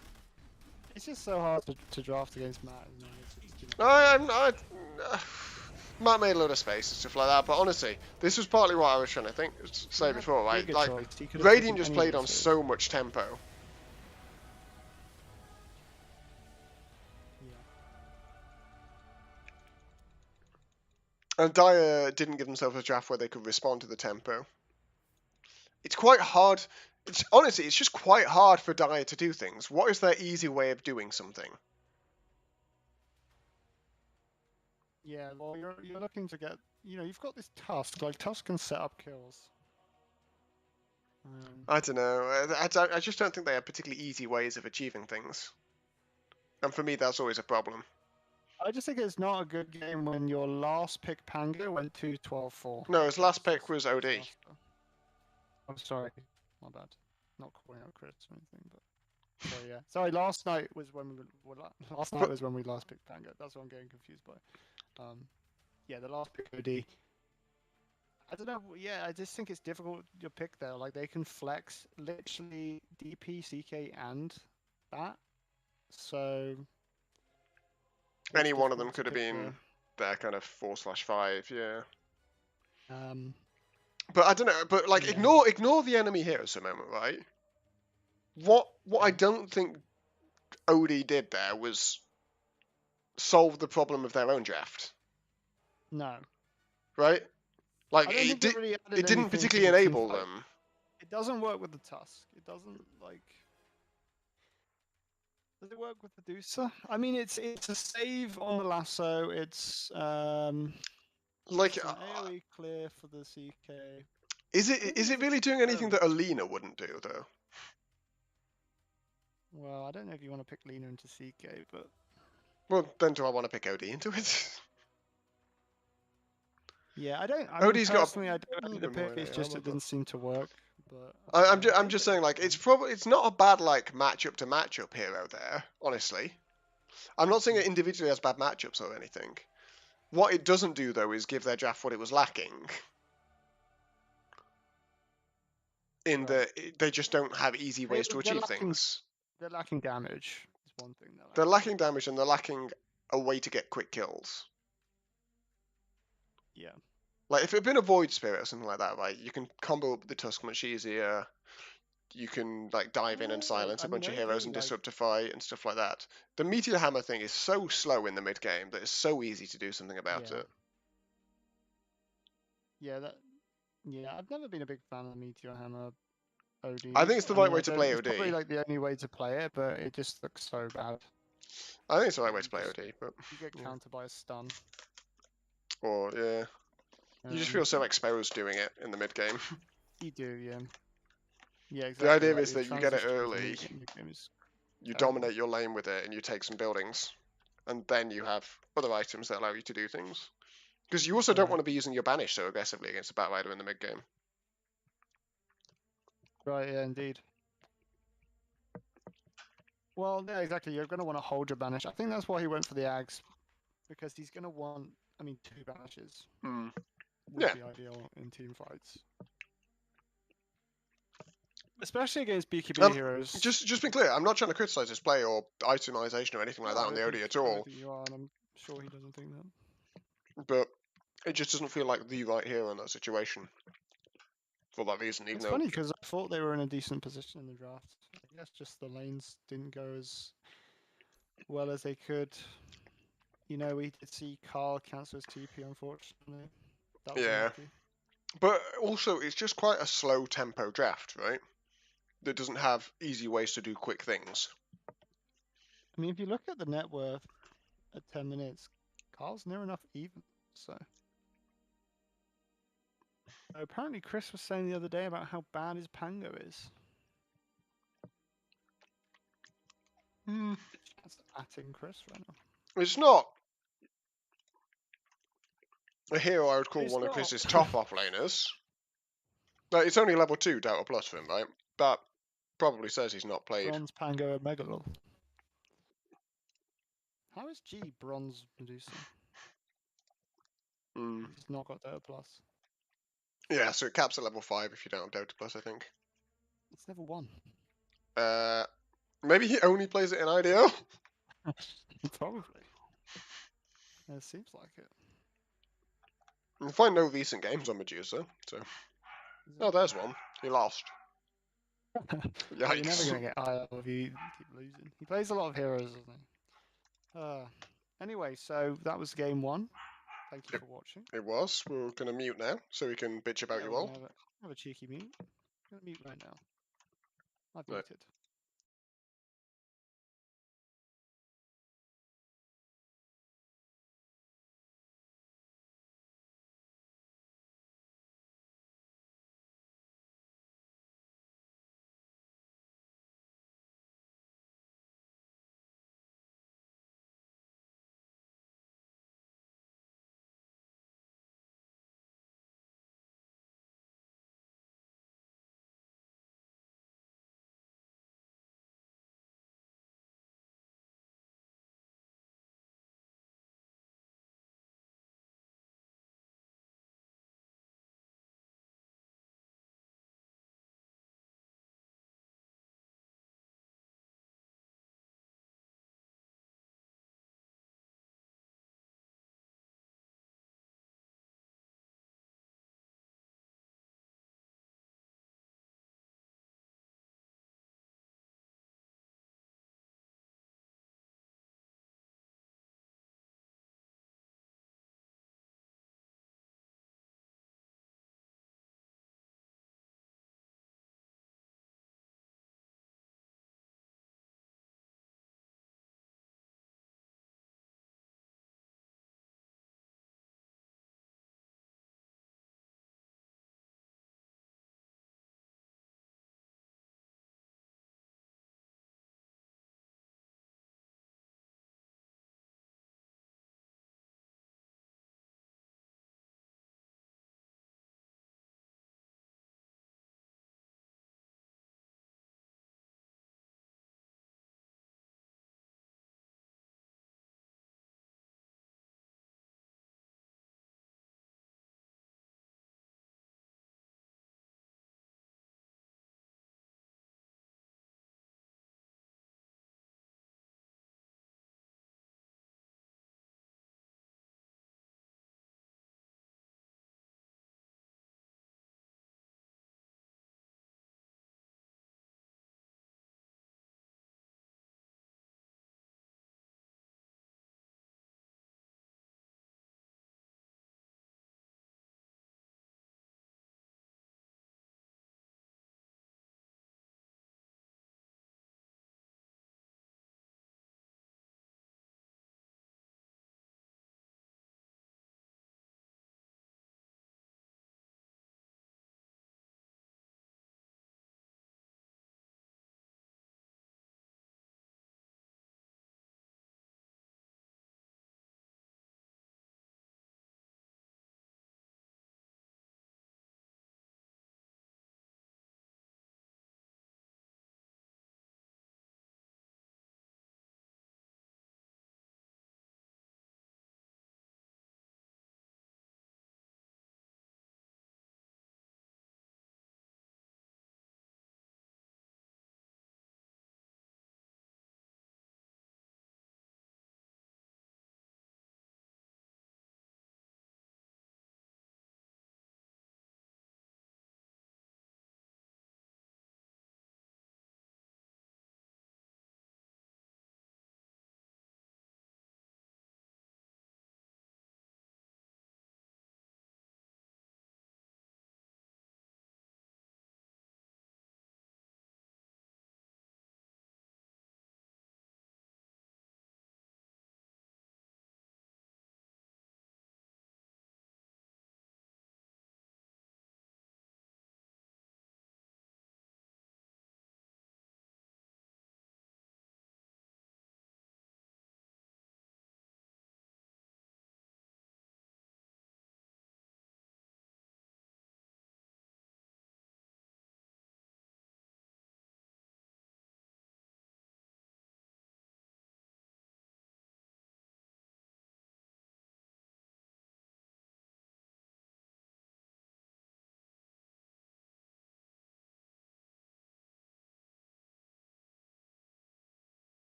It's just so hard to draft against Matt, isn't it? Matt made a lot of space and stuff like that, but honestly, this was partly what I was trying to say before, right? Like, Radiant just played on so much tempo. And Dire didn't give themselves a draft where they could respond to the tempo. It's quite hard. Honestly, it's just quite hard for Dire to do things. What is their easy way of doing something? Yeah, well, you're looking to get, you've got this Tusk. Like, Tusk can set up kills. I don't know. I just don't think they have particularly easy ways of achieving things. And for me, that's always a problem. I just think it's not a good game when your last pick Pango went to 12-4. No, his last pick was OD. I'm sorry, my bad. Not calling out crits or anything, but so yeah. Sorry, last night was when we last picked Pango. That's what I'm getting confused by. Yeah, the last pick OD. I don't know. Yeah, I just think it's difficult your pick there. Like they can flex literally DP, CK, and that. So any one of them could have been their kind of 4/5, yeah. But I don't know. But like, ignore the enemy heroes for a moment, right? What I don't think OD did there was solve the problem of their own draft. No. Right? Like it didn't particularly enable them. It doesn't work with the Tusk. It doesn't like. Does it work with the Medusa? I mean, it's a save on the lasso. It's like it's an AoE clear for the CK. Is it really doing anything that Alina wouldn't do though? Well, I don't know if you want to pick Lina into CK, but well, then do I want to pick OD into it? Yeah, I don't. OD's personally, I don't like the pick. It's just it didn't seem to work. But I'm just saying, like, it's not a bad like matchup to matchup hero there. Honestly, I'm not saying it individually has bad matchups or anything. What it doesn't do though is give their draft what it was lacking. In that they just don't have easy ways to achieve things. They're lacking damage. Is one thing. They're lacking damage and they're lacking a way to get quick kills. Yeah. Like, if it had been a Void Spirit or something like that, right, you can combo up the Tusk much easier. You can, like, dive in and silence a bunch of heroes and disrupt a fight and stuff like that. The Meteor Hammer thing is so slow in the mid-game that it's so easy to do something about it. Yeah, I've never been a big fan of Meteor Hammer OD. I think it's the right way to play OD. It's probably, like, the only way to play it, but it just looks so bad. I think it's the right way to play OD, but... You get countered by a stun. Or, yeah. You just feel so exposed doing it in the mid-game. You do, yeah. Yeah, The exactly. idea Like is the that you get it transition early, in the game is you terrible. dominate your lane with it, and you take some buildings, and then you have other items that allow you to do things. Because you also don't want to be using your banish so aggressively against a Batrider in the mid game. Right, yeah, indeed. Well, yeah, exactly. You're going to want to hold your banish. I think that's why he went for the Ags, because he's going to want, I mean, 2 banishes Mm. would Yeah. be ideal in team fights. Especially against BKB heroes. Just be clear, I'm not trying to criticize his play or itemization or anything like No, that on the OD at all. I don't think you are, and I'm sure he doesn't think that. But it just doesn't feel like the right hero in that situation. For that reason, even It's though funny because I thought they were in a decent position in the draft. I guess just the lanes didn't go as well as they could. You know, we did see Carl cancel his TP, unfortunately. That was yeah. unlucky. But also, it's just quite a slow tempo draft, right? That doesn't have easy ways to do quick things. I mean, if you look at the net worth at 10 minutes, Carl's near enough even. So apparently, Chris was saying the other day about how bad his Pango is. That's atting Chris right now. It's not a hero I would call It's one of not. Chris's top offlaners. Like, it's only level 2 Delta Plus for him, right? That probably says he's not played. Bronze Pango and Megalol. How is G Bronze Medusa? Mm. He's not got Delta Plus. Yeah, so it caps at level 5 if you don't have Delta Plus, I think. It's level 1. Maybe he only plays it in IDL? Probably. It seems like it. You can find no recent games on Medusa, so... Oh, there's one. He lost. Well, you're never Yikes. going to get IL if you keep losing. He plays a lot of heroes, doesn't he? Anyway, so that was game 1. Thank you for watching. It was. We're going to mute now, so we can bitch about Yeah, you we're all. gonna have a cheeky mute. I'm going to mute right now. I've Right. muted.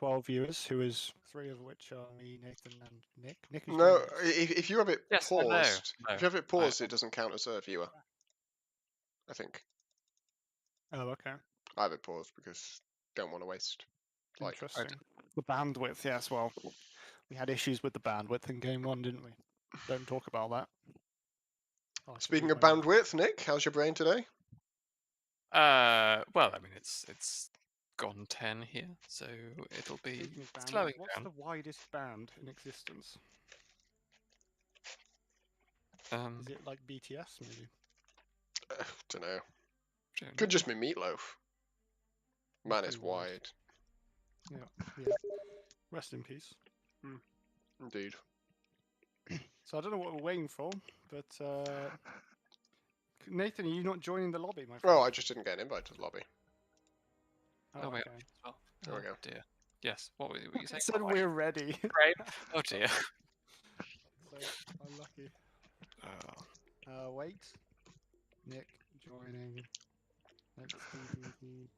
12 viewers, who is 3 of which are me, Nathan, and Nick. Nick is No, joining us. if you have it Yes, I know, paused, I if you have it paused, I- it doesn't count as a viewer. I think Oh, okay. I have it paused because don't want to waste. Like, Interesting. The bandwidth, yes, well, we had issues with the bandwidth in game 1, didn't we? Don't talk about that. Oh, I should speaking move of my mic. bandwidth, Nick, how's your brain today? well, I mean, it's gone 10 here, so it'll be Speaking of bandwidth, slowing what's down. the widest band in existence? Um, Is it like BTS, maybe? Don't know. don't Could know. just be Meatloaf. Man pretty is wide. wide. Yeah. Rest in peace. Indeed. So I don't know what we're waiting for, but Nathan, are you not joining the lobby, my friend? Oh, I just didn't get an invite to the lobby. Oh, wait. okay. Oh, There we go. Dear. Yes. What were you saying? It said Why? we're ready. Right. Oh dear. So unlucky. Oh. Wait. Nick joining. Let's see.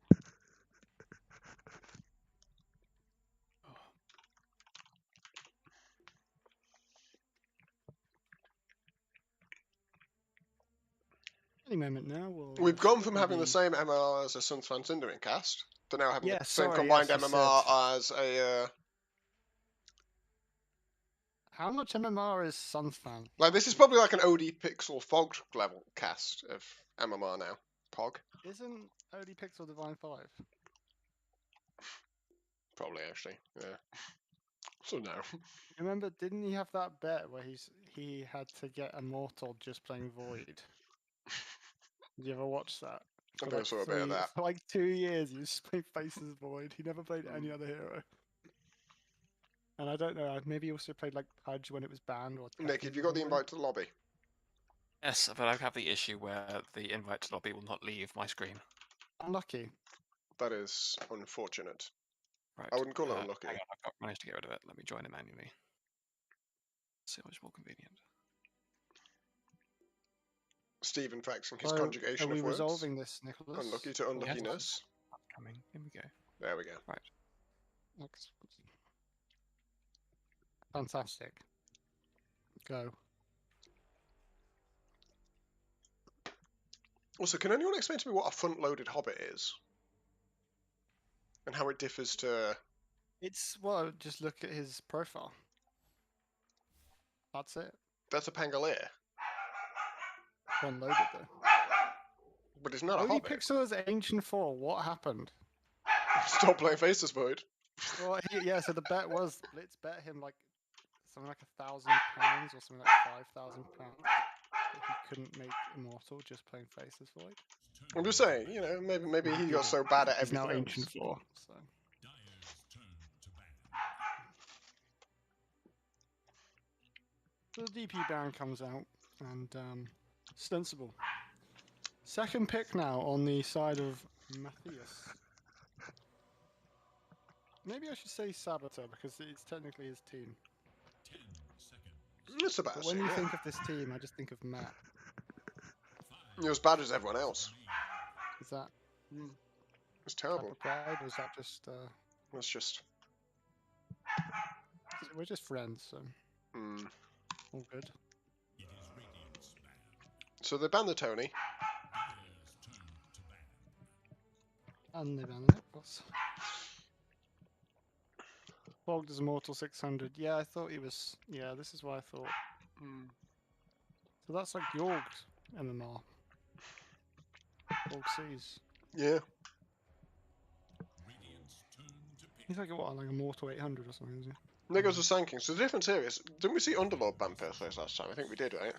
Any moment now. We've gone start from with having the same MMR as a Suns Fan Syndering cast to now having Yeah, the same sorry, combined yes, you MMR as a. How much MMR is Sunsfan? Like, this is probably like an OD Pixel Fog level cast of MMR now. Pog? Isn't OD Pixel Divine 5? Probably, actually. Yeah. So, no. Remember, didn't he have that bet where he had to get Immortal just playing Void? Did you ever watch that? I think I saw a bit of that. For like 2 years, he just played Faces Void. He never played any other hero. And I don't know, maybe he also played like Pudge when it was banned or Nick, Tekkens have you or got the something. invite to the lobby? Yes, but I have the issue where the invite to lobby will not leave my screen. Unlucky. That is unfortunate. Right. I wouldn't call it unlucky. Hang on, I've managed to get rid of it. Let me join it manually. So much more convenient. Stephen faxing his So, conjugation are we of words. resolving this, Nicholas? Unlucky to Or- unluckiness. Coming. Here we go. There we go. Excellent. Fantastic. Go. Also, can anyone explain to me what a front-loaded hobbit is? And how it differs to... It's, well, just look at his profile. That's it. That's a Pangolier. Unloaded though. But it's not a OD hobbit. Pixel is Ancient 4. What happened? Stop playing Faces Void. Well, yeah, so the bet was Blitz bet him like something like £1,000 or something like £5,000 that he couldn't make Immortal just playing Faces Void. I'm just saying, you know, maybe he got so bad at He's everything now else. Ancient 4. So. So the DP ban comes out, and Sensible. Second pick now on the side of Matthias. Maybe I should say Saboteur, because it's technically his team. It's about But the when same, you yeah. think of this team, I just think of Matt. You're as bad as everyone else. Is that It's type terrible. of pride, or is that just... It's just... we're just friends, so Mm. all good. So they banned the Tony. And they banned it, of course. Fogged as Immortal 600. Yeah, I thought he was... Yeah, this is what I thought. So that's like Yorg's MMR. Yorg C's. Yeah. He's like, what, like Immortal 800 or something, isn't he? There goes the Sand King. So the difference here is, didn't we see Underlord ban first place last time? I think we did, right?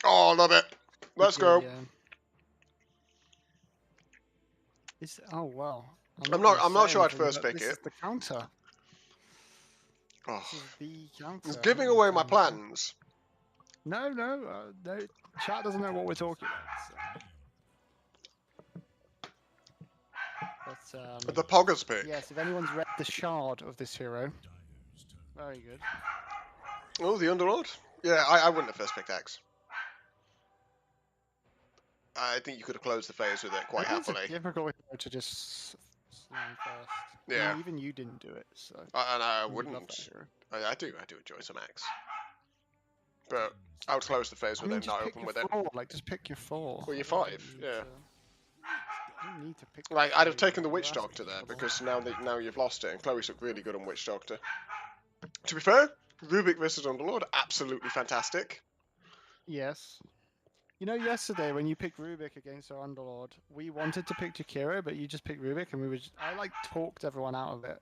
Oh, love it. Let's go. Yeah. Oh wow. I'm gonna not say sure I'd anything, first but pick this it. is the counter. Oh, This is the counter. it's giving away my plans. No, chat doesn't know what we're talking about. So. But, The Poggers pick. yes, if anyone's read the shard of this hero, very good. Oh, the Underlord? Yeah, I wouldn't have first picked X. I think you could have closed the phase with it quite It is happily. a difficult hero to just land first. I Yeah. mean, even you didn't do it, so. And I you love wouldn't. that hero. I do enjoy some X. But I would close the phase I with mean, it, just not pick open your with it. 4. Like, just pick your 4. Well, you're Like, you 5, don't need yeah. You don't need to pick. Like, I'd have 3, taken the like, Witch you're Doctor asking there, for because now you've lost it, and Chloe's looked really good on Witch Doctor. To be fair, Rubik versus Underlord, absolutely fantastic. Yes. You know, yesterday when you picked Rubik against our Underlord, we wanted to pick Jakiro, but you just picked Rubik, and I like talked everyone out of it.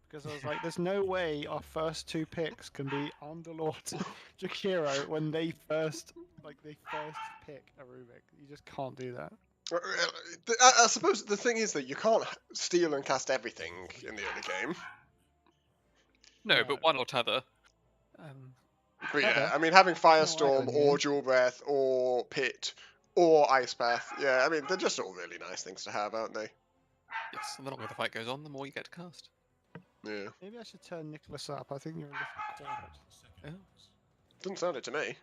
Because I was like, there's no way our first 2 picks can be Underlord Jakiro when they first pick a Rubik. You just can't do that. I suppose the thing is that you can't steal and cast everything in the early game. No, No. but one or t'other. But yeah, Better. I mean, having No, I Firestorm don't or know. Dual Breath or Pit or Ice Path, yeah, I mean, they're just all really nice things to have, aren't they? Yes, and the longer the fight goes on, the more you get to cast. Yeah. Maybe I should turn Nicholas up. I think you're a little quiet. Yeah. Doesn't sound it to me.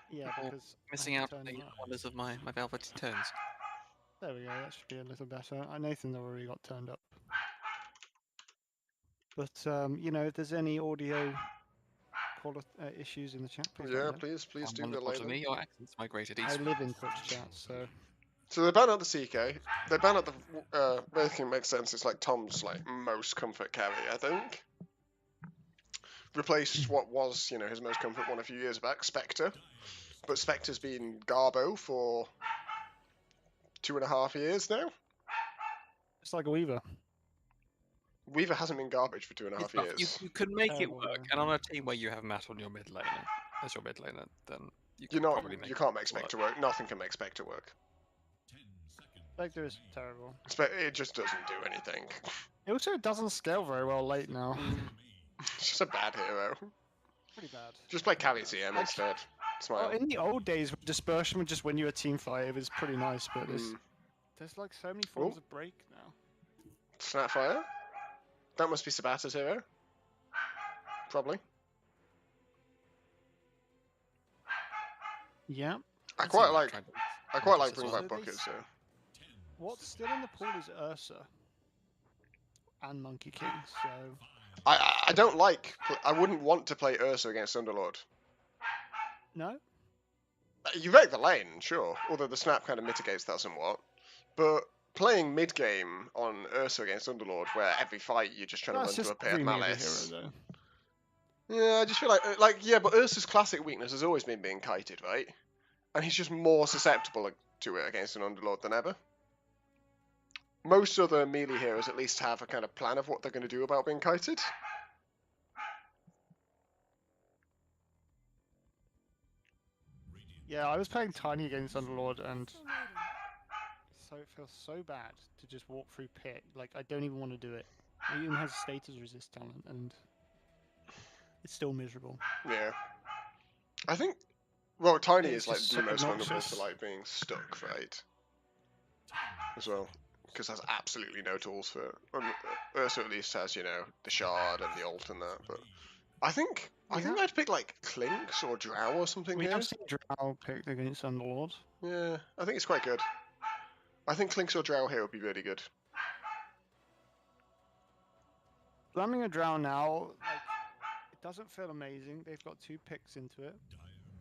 Yeah, Or because I Missing have out to on turn the you up. wonders of my velvety tones. There we go. That should be a little better. Nathan already got turned up. But you know, if there's any audio issues in the chat, please let me Yeah, know. please do relay Unfortunately, them. your accent's migrated I eastward. live in Twitch chat, so So they ban out the CK. They ban out the. Making makes sense. It's like Tom's like most comfort carry, I think. Replaced what was his most comfort one a few years back, Spectre, but Spectre's been Garbo for 2.5 years now. it's like a Weaver. Weaver hasn't been garbage for 2.5 It's rough. years. You could make it Terrible, work, though. and on a team where you have Matt on your mid laner, as your mid laner, then you You're could not. probably make You can't make it Spectre work. Nothing can make Spectre work. Spectre is terrible. It just doesn't do anything. It also doesn't scale very well late now. It's just a bad hero. Pretty bad. Just play Carry CM Like- instead. Oh, Smile. in the old days, Dispersion would just win you a team fight. It was pretty nice, but Mm. there's like so many forms Oh. of break now. Snapfire. That must be Sabata's hero. Probably. Yeah. I I'd quite see like. Matt I quite like as bringing well. back So they buckets. So. What's still in the pool is Ursa and Monkey King. So I don't like. I wouldn't want to play Ursa against Underlord. no. You wreck the lane, sure. Although the snap kind of mitigates that somewhat. But playing mid game on Ursa against Underlord, where every fight you're just trying That's to run just through a pit of every melee malice. hero, though. Yeah, I just feel like yeah, but Ursa's classic weakness has always been being kited, right? And he's just more susceptible to it against an Underlord than ever. Most other melee heroes at least have a kind of plan of what they're going to do about being kited. Yeah, I was playing Tiny against Underlord, and so it feels so bad to just walk through pit. Like I don't even want to do it. It even has status resist talent, and it's still miserable. Yeah. I think, well, Tiny It's is like just the so most vulnerable obnoxious. to like being stuck, right? As well. Because has absolutely no tools for it. Ursa at least has, the shard and the ult and that, but I think I'd pick like Clinks or Drow or something We here. have seen Drow picked against Underlord. Yeah, I think it's quite good. I think Clinks or Drow here would be really good. Slamming a Drow now, like, it doesn't feel amazing. They've got 2 picks into it.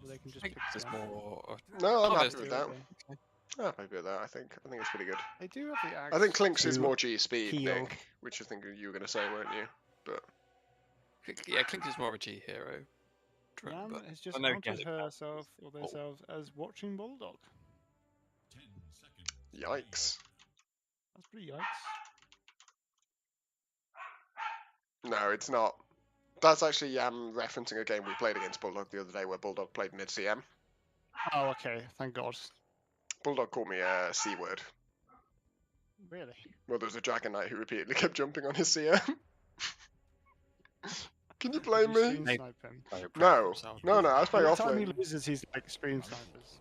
Or they can I just think pick there's some. more. No, I'm Oh, happy there's with two, that. Okay. I'm happy with that. I think it's pretty good. They do have the axe. I think Clinks is to more G speed, heal. Nick, which I think you were going to say, weren't you? But Yeah, Clink is more of a G hero. Yam but has just I know counted Gadget herself or themselves as watching Bulldog. yikes. That's pretty yikes. No, it's not. That's actually referencing a game we played against Bulldog the other day where Bulldog played mid CM. Oh, okay. Thank God. Bulldog called me a C word. Really? Well, there was a Dragon Knight who repeatedly kept jumping on his CM. Can you Did blame you me? stream Maybe. snipe him? Very proud of No. himself. No, I was playing Every time he offlane. loses, he's like stream snipers.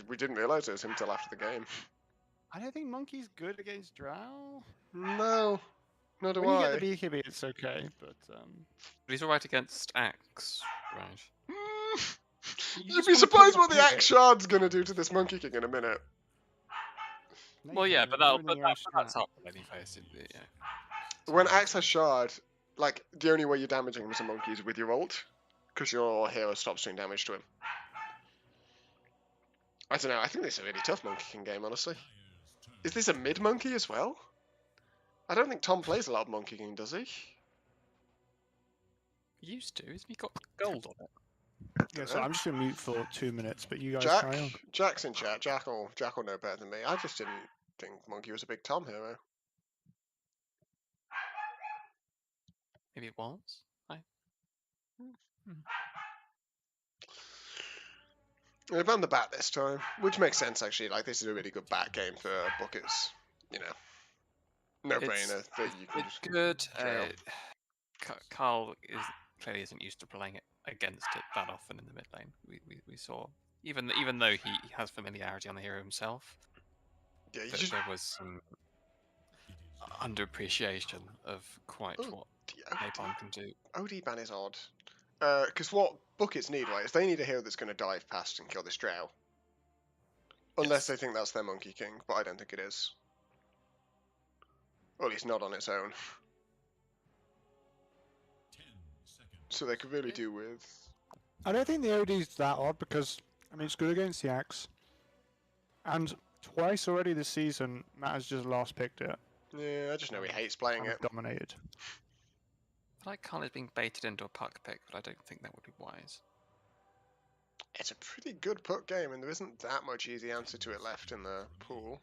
We didn't realise it was him till after the game. I don't think Monkey's good against Drow. No, nor do When you I. get the BKB, it's okay, but But he's alright against Axe, right? You You'd just be wanna surprised put what the the pit. Axe Shard's gonna do to this Monkey King in a minute. Well, yeah, but that's up anyway. So, yeah. When Axe has Shard, like, the only way you're damaging him as a monkey is with your ult, because your hero stops doing damage to him. I don't know, I think this is a really tough Monkey King game, honestly. Is this a mid-monkey as well? I don't think Tom plays a lot of Monkey King, does he? He used to. Isn't he got gold on it? Yeah, so I'm just gonna mute for 2 minutes, but you guys Jack? carry on. Jack's in chat. Jack will know better than me. I just didn't think Monkey was a big Tom hero. Maybe it was. They banned the bat this time, which makes sense actually. Like, this is a really good bat game for buckets. You know, no brainer that you can It's just good. jail. Carl clearly isn't used to playing it against it that often in the mid lane. We saw even though he has familiarity on the hero himself, Yeah, you that just there was some underappreciation of quite what Napalm can do. OD ban is odd. Because what buckets need, right, is they need a hero that's going to dive past and kill this drow. Unless they think that's their Monkey King, but I don't think it is. Or at least not on its own. So they could really do with... I don't think the OD's that odd because, I mean, it's good against the Axe. And twice already this season, Matt has just last picked it. Yeah, I just know he hates playing Kind it. of dominated. I feel like Carl is being baited into a puck pick, but I don't think that would be wise. It's a pretty good puck game, and there isn't that much easy answer to it left in the pool.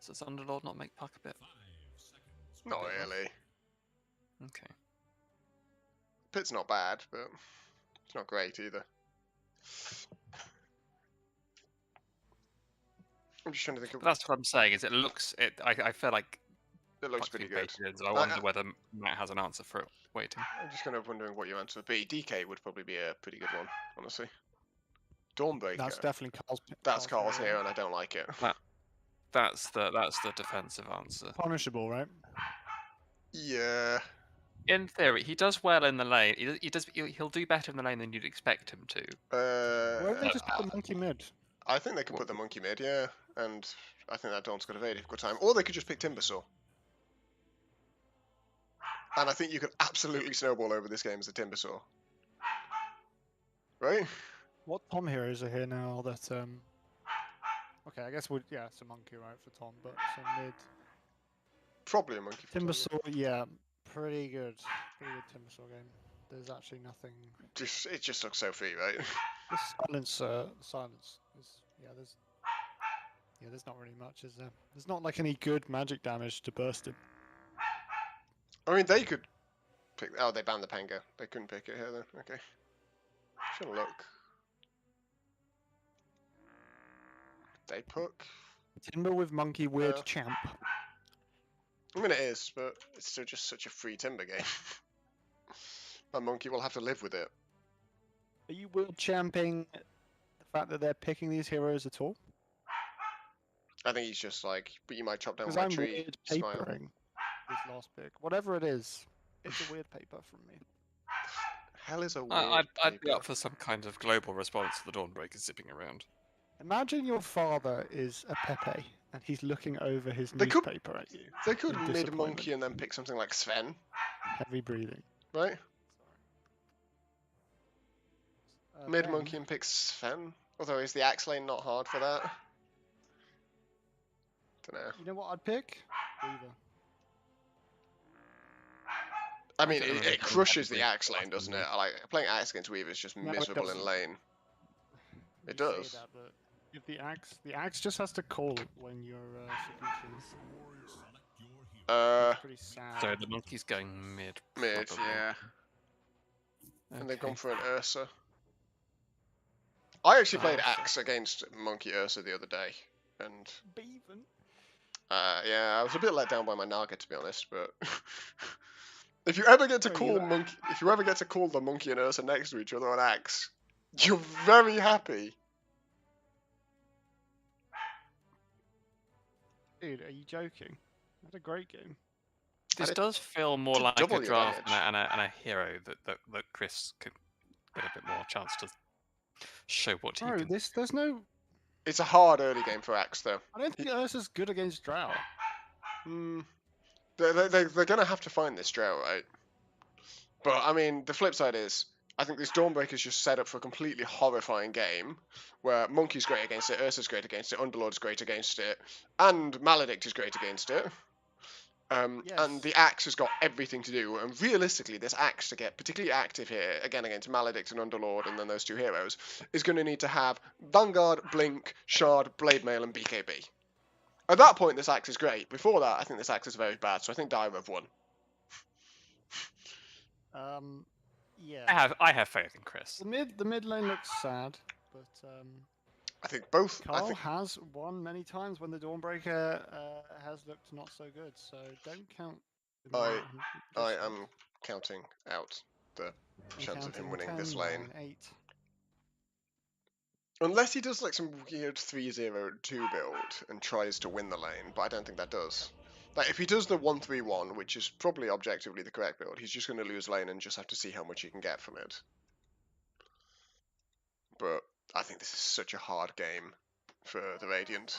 Does Underlord not make puck a bit? Not bit rough? really. Okay. Pit's not bad, but it's not great either. I'm just trying to think of... But that's what I'm saying. Is I feel like It looks puck's pretty being good. baited in, so I wonder whether Matt has an answer for it waiting. I'm just kind of wondering what your answer would be. DK would probably be a pretty good one, honestly. Dawnbreaker. That's definitely That's Carl's hero, and I don't like it. That's the defensive answer. Punishable, right? Yeah. In theory, he does well in the lane. He'll do better in the lane than you'd expect him to. Why don't they just put the monkey mid? I think they could put the monkey mid, yeah, and I think that Dawn's got a very difficult time. Or they could just pick Timbersaw. And I think you could absolutely snowball over this game as a Timbersaw. Right? What Tom heroes are here now that, okay, I guess yeah, it's a monkey, right, for Tom, but some mid. Probably a monkey. Timbersaw, yeah, pretty good. Pretty good Timbersaw game. There's actually nothing... It just looks so free, right? The silence is, there's not really much, is there? There's not like any good magic damage to burst it. I mean, they could pick... Oh, they banned the Pango. They couldn't pick it here, then. Okay. Should look. They puck. Timber with monkey, weird champ. I mean, it is, but it's still just such a free Timber game. My monkey will have to live with it. Are you weird champing the fact that they're picking these heroes at all? I think he's just like, but you might chop down Because my I'm tree. weird Smile. papering this last pick. Whatever it is, it's a weird paper from me. Hell is a weird I'd be paper. up for some kind of global response to the Dawnbreaker zipping around. Imagine your father is a Pepe and he's looking over his They could- newspaper at you. They could in mid disappointment. monkey and then pick something like Sven, Heavy breathing. right? Mid Ben, monkey and pick Sven. Although is the axe lane not hard for that? Don't know. You know what I'd pick? Weaver. I mean, don't know it if crushes Weaver the axe lane, doesn't it? Like playing axe against Weaver is just No, it miserable in doesn't. lane. It You say does. that, but if the axe just has to call when you're sequencing. It's pretty sad. So the monkey's going mid. Mid, probably. yeah. And they've gone Okay. for an Ursa. I actually played Ursa. axe against Monkey Ursa the other day, and Beaven. yeah, I was a bit let down by my Naga, to be honest. But if you ever get to Oh, call you- monkey, if you ever get to call the monkey and Ursa next to each other on axe, you're very happy. Dude, are you joking? That's a great game. This did- does feel more did like double a your draft damage. and a hero that Chris could get a bit more chance to show what he Bro, can. there's no It's a hard early game for Axe, though. I don't think Ursa's good against Drow. They're going to have to find this Drow, right? But, I mean, the flip side is, I think this Dawnbreaker's just set up for a completely horrifying game, where Monkey's great against it, Ursa's great against it, Underlord's great against it, and Maledict is great against it. Yes. And the Axe has got everything to do, and realistically, this Axe to get particularly active here, again against Maledict and Underlord, and then those two heroes, is going to need to have Vanguard, Blink, Shard, Blade Mail, and BKB. At that point, this Axe is great. Before that, I think this Axe is very bad, so I think Dire have won. Yeah. I have faith in Chris. The mid lane looks sad, but I think both. Carl has won many times when the Dawnbreaker has looked not so good. So don't count. I am counting out the chance of him winning this lane. 8. Unless he does like some weird 3-0-2 build and tries to win the lane, but I don't think that does. Like, if he does the 1-3-1, which is probably objectively the correct build, he's just going to lose lane and just have to see how much he can get from it. But I think this is such a hard game for the Radiant.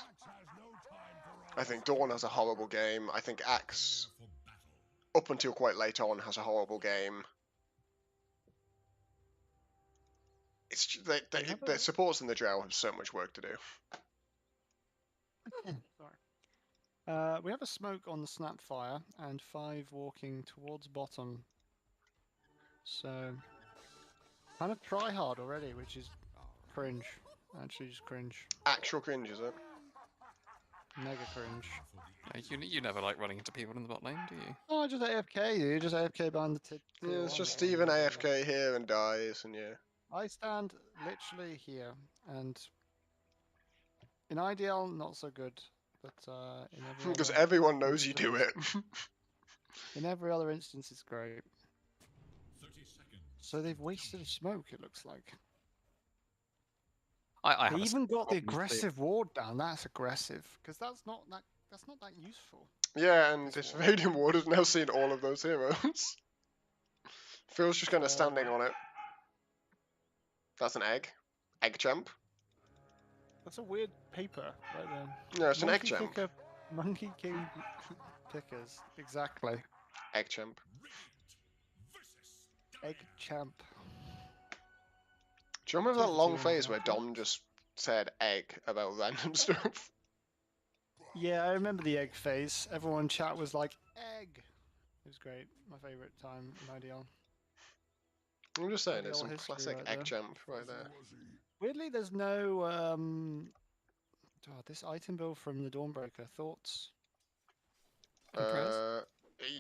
I think Dawn has a horrible game. I think Axe, up until quite late on, has a horrible game. It's just, the supports in the Drow have so much work to do. Sorry. We have a smoke on the Snapfire and 5 walking towards bottom. So, kind of try hard already, which is cringe. Actually, just cringe. Actual cringe, is it? Mega cringe. You never like running into people in the bot lane, do you? Oh, just AFK, dude. Just AFK behind the Yeah, it's just Steven AFK here and dies, and yeah. I stand literally here, and in IDL, not so good, but in every Because other everyone knows you do it. in every other instance, it's great. So they've wasted a smoke, it looks like. I They have even got the problem with aggressive ward down. That's aggressive, because that's not that useful. Yeah, and this Radiant Ward has now seen all of those heroes. Phil's just kind of standing on it. That's an egg. Egg champ. That's a weird paper right there. No, it's an egg champ. Monkey King pickers, exactly. Egg champ. Egg champ. Do you remember that long phase where Dom just said egg about random stuff? Yeah, I remember the egg phase. Everyone in chat was like, egg! It was great. My favourite time in IDL. I'm just saying, there's IDL some history classic right egg there. champ right there. Weirdly, there's no this item build from the Dawnbreaker. Thoughts?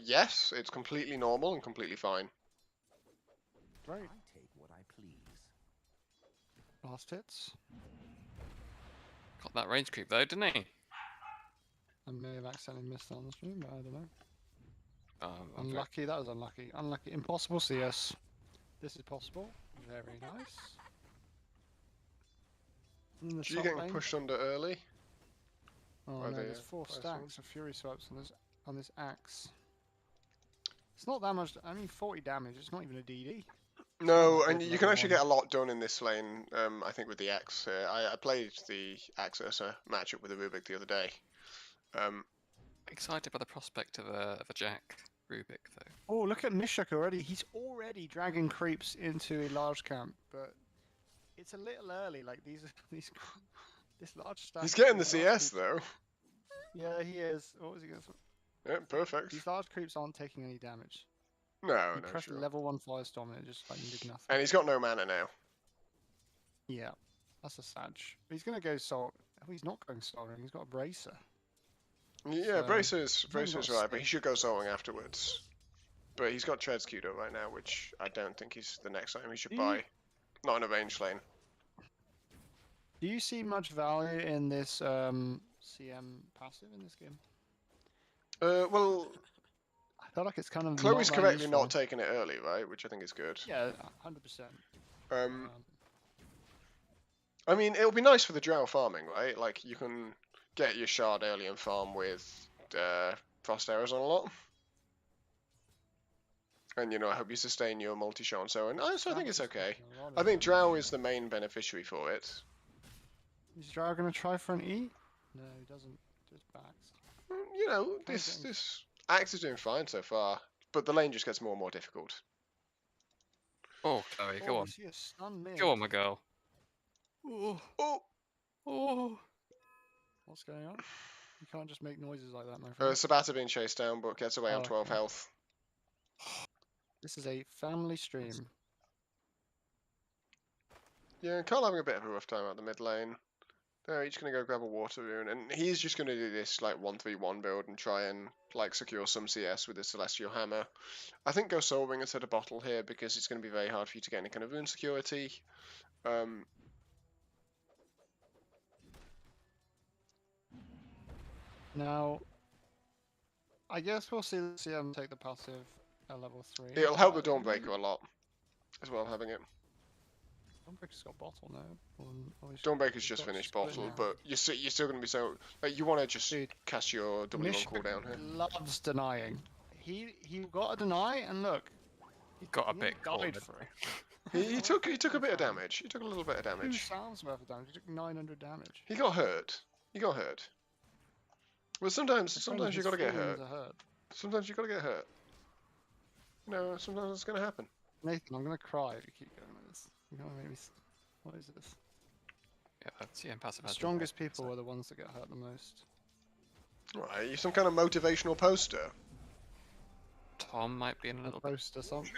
Yes, it's completely normal and completely fine. Great. I take what I please. Last hits. Got that range creep though, didn't he? I may have accidentally missed that on the stream, but I don't know. Okay. Unlucky, that was unlucky. Unlucky. Impossible CS. This is possible. Very nice. In the Are you top getting lane. pushed under early? Oh by no, the, there's 4 by stacks of Fury Swipes on this axe. It's not that much. I mean, 40 damage. It's not even a DD. No, not and good you can level actually one. get a lot done in this lane, I think, with the Axe. I played the Axe Ursa matchup with the Rubik the other day. Excited by the prospect of a Jack Rubik though. Oh, look at Mishak already. He's already dragging creeps into a large camp, but it's a little early. Like these this large stack. He's getting the these large CS, creeps- though. Yeah, he is. What was he going to? Yeah, perfect. These large creeps aren't taking any damage. No, You no, press sure. level 1 Firestorm and it just like did nothing. And he's got no mana now. Yeah, that's a sad. But he's going to go Soul. Oh, he's not going Soul. He's got a Bracer. Yeah, So, Bracer's only got right, but he 6. should go soloing afterwards. But he's got Treads queued up right now, which I don't think is the next item he should Do buy. Not in a range lane. Do you see much value in this CM passive in this game? Well, I feel like it's kind of. Chloe's not that correctly useful. not taking it early, right? Which I think is good. Yeah, 100%. I mean, it'll be nice for the Drow farming, right? Like, you can get your shard early and farm with Frost Arrows on a lot. And, you know, I hope you sustain your multi-shot and so on. So I think it's okay. I think Drow is the main beneficiary for it. Is Drow gonna try for an E? No, he doesn't. Just backs. You know, Okay, this thanks. Axe is doing fine so far, but the lane just gets more and more difficult. Oh, Chloe, go Oh, on. we see a stun mid. Go on, my girl. Oh, Oh, oh. What's going on? You can't just make noises like that, my friend. Sabata being chased down, but gets away on Oh, 12 okay. health. This is a family stream. Yeah, Carl having a bit of a rough time at the mid lane. They're each going to go grab a water rune, and he's just going to do this like 1-3-1 build and try and like secure some CS with his Celestial Hammer. I think go Soul Ring instead of Bottle here because it's going to be very hard for you to get any kind of rune security. Now, I guess we'll see the CM take the passive at level 3. It'll help the Dawnbreaker a lot as well, having it. Dawnbreaker's got bottle now. Dawnbreaker's just finished Bottle, but you're still going to be so... Like, you want to just Dude, cast your W1 cooldown here. loves denying. He got a deny, and look, He got a he bit died cornered. for it. He took a bit of damage. He took a little bit of 2 damage. sounds worth of damage. He took 900 damage. He got hurt. He got hurt. Well, sometimes you His got to get feelings hurt. are hurt. Sometimes you got to get hurt. You know, sometimes it's going to happen. Nathan, I'm gonna cry if you keep going with this. You're gonna make me. What is this? Yeah, that's passive. The has strongest been people are the ones that get hurt the most. Right, you some kind of motivational poster. Tom might be in a little bit. Post or something.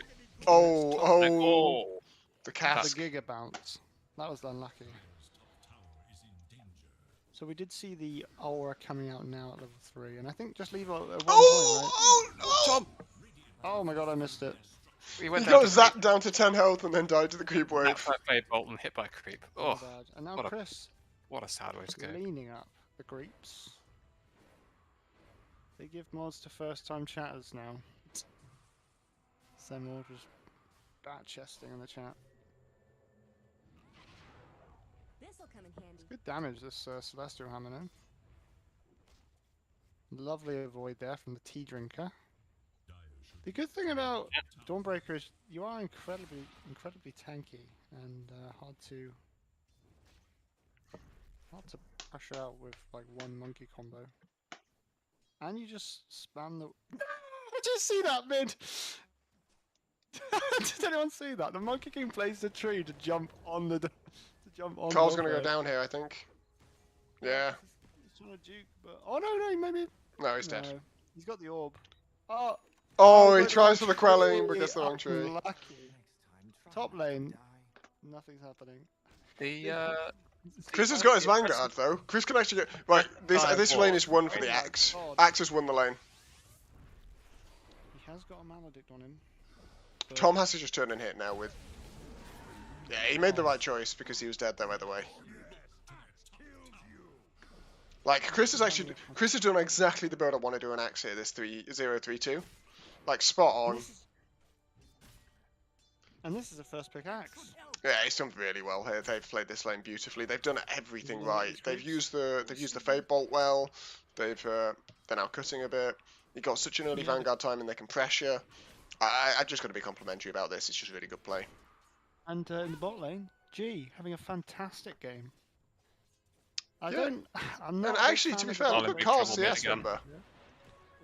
Oh, the The cask. Giga bounce. That was unlucky. So we did see the aura coming out now at level 3, and I think just leave it at 1 point, right? Oh, Tom! Oh my god, I missed it. He He went got down to zapped down to 10 health and then died to the creep wave. outside Fade Bolt and hit by a creep. My Oh, bad. And now what a- Chris what a sad way to go. leaning up the creeps. They give mods to first-time chatters now. Some more just bat chesting in the chat. This'll come in handy. Good damage, this Celestial Hammer now. Lovely avoid there from the tea drinker. The good thing about Dawnbreaker is you are incredibly tanky and hard to pressure out with like one monkey combo. And you just spam the. Did you see that mid? Did anyone see that? The Monkey King plays the tree to jump on the. Carl's going to go down here, I think. Yeah. He's trying to juke, but oh no, maybe. No, he's dead. No, he's got the orb. Oh. Oh, he but tries the for the quelling, but tree, gets the wrong tree. Unlucky. Top lane, nothing's happening. The Chris has got his Vanguard, though. Chris can actually get... Right, this lane is one for the Axe. God. Axe has won the lane. He has got a Maledict on him. but- Tom has to just turn and hit now with... Yeah, he made the right choice because he was dead there either way. Like, Chris has done exactly the build I want to do an Axe here, this 3-0-3-2. Like, spot on. And this is a first pick axe. Yeah, he's done really well here. They've played this lane beautifully. They've done everything Yeah, right. it's They've great. used the Fade Bolt well. They're now cutting a bit. He got such an early Yeah, Vanguard time and they can pressure. I've just got to be complimentary about this. It's just really good play. And in the bot lane, G having a fantastic game. I'm Yeah. not. And a big actually, fan to be of fair, the look I'll at be Carl's trouble CS again. number. Yeah.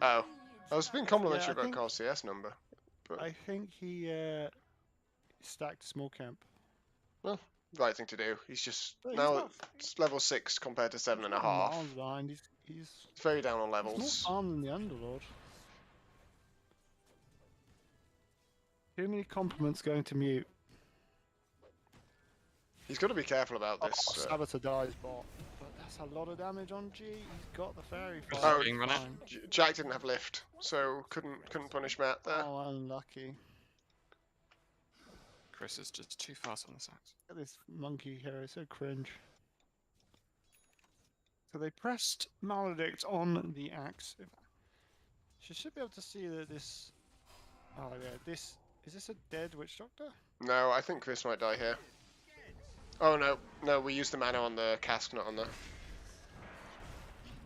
Oh, I was being complimentary I about think- Carl's CS number. I think he stacked small camp. Right thing to do. He's just But he's now not- it's level 6 compared to 7.5. Miles behind. He's It's very down on more levels. farm than the Underlord. Too many compliments going to mute. He's got to be careful about Oh, this. Saboteur dies bot. But that's a lot of damage on G. He's got the fairy Chris fire. is being run out. Fine. Jack didn't have lift, so couldn't punish Matt there. Oh, unlucky. Chris is just too fast on this axe. Look at this monkey hero, so cringe. So they pressed Maledict on the axe. She should be able to see that this. Oh yeah, this is this a dead witch doctor? No, I think Chris might die here. Oh no, we used the mana on the cask, not on the...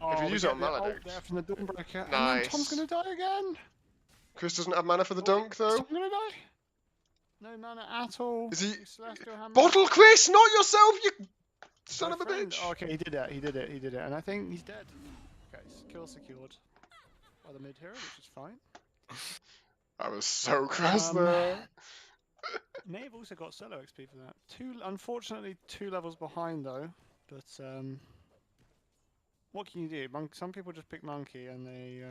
Oh, you we use it get on the ult Maledict. there from the Dawnbreaker. And Nice. then Tom's gonna die again. Chris doesn't have mana for the dunk, Is though. Tom gonna die? No mana at all. Is he- Celestial Hammer. Bottle Chris, not yourself, you... Son My of a friend- bitch! oh, okay, he did it. He did it. He did it. And I think he's dead. Okay, kill secured by the mid hero, which is fine. I was so close there. Nave also got solo XP for that. Unfortunately, 2 levels behind though. But what can you do? Some people just pick monkey and they.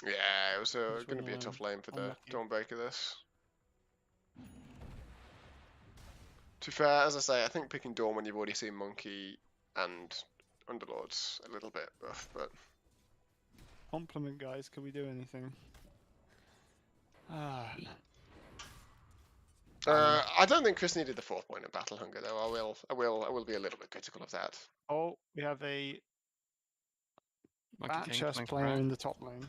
Yeah, it was Just going to be a rely tough lane for the unlucky. Dawnbreaker this. To be fair, as I say, I think picking Dawn when you've already seen Monkey and Underlord's a little bit rough, but Compliment, guys. Can we do anything? Ah. I don't think Chris needed the 4th point of Battle Hunger though. I will be a little bit critical of that. Oh, we have a Monkey bat King chest coming player through. in the top lane.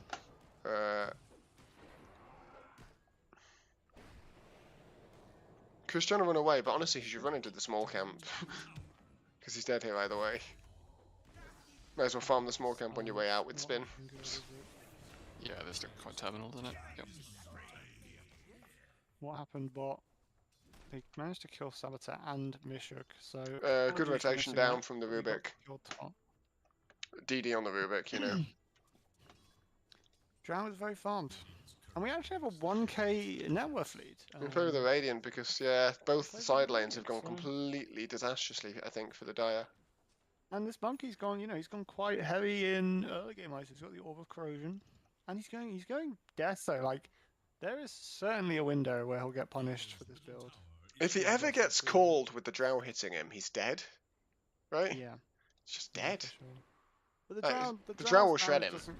Chris trying to run away, but honestly, he should run into the small camp because he's dead here either way. Might as well farm the small camp on your way out with Not spin. looking good, is it? Yeah, this looks quite terminal, doesn't it? Yep. What happened, bot? They managed to kill Saboteur and Mishuk, so... Good apologies for rotation missing down that. from the We got Rubik. killed top. DD on the Rubik, you know. Drow was very farmed. And we actually have a 1k net worth lead. In favor of the Radiant because, yeah, both Play side the lanes have gone Radiant, so- completely disastrously, I think, for the Dire. And this monkey's gone, you know, he's gone quite heavy in early game ice. He's got the Orb of Corrosion. And he's going death, so, like, there is certainly a window where he'll get punished for this build. If he Yeah, ever that's gets the thing. called with the Drow hitting him, he's dead. Right? Yeah. He's just yeah, dead. for sure. But the Like, drow, the drow will drow's shred damage him.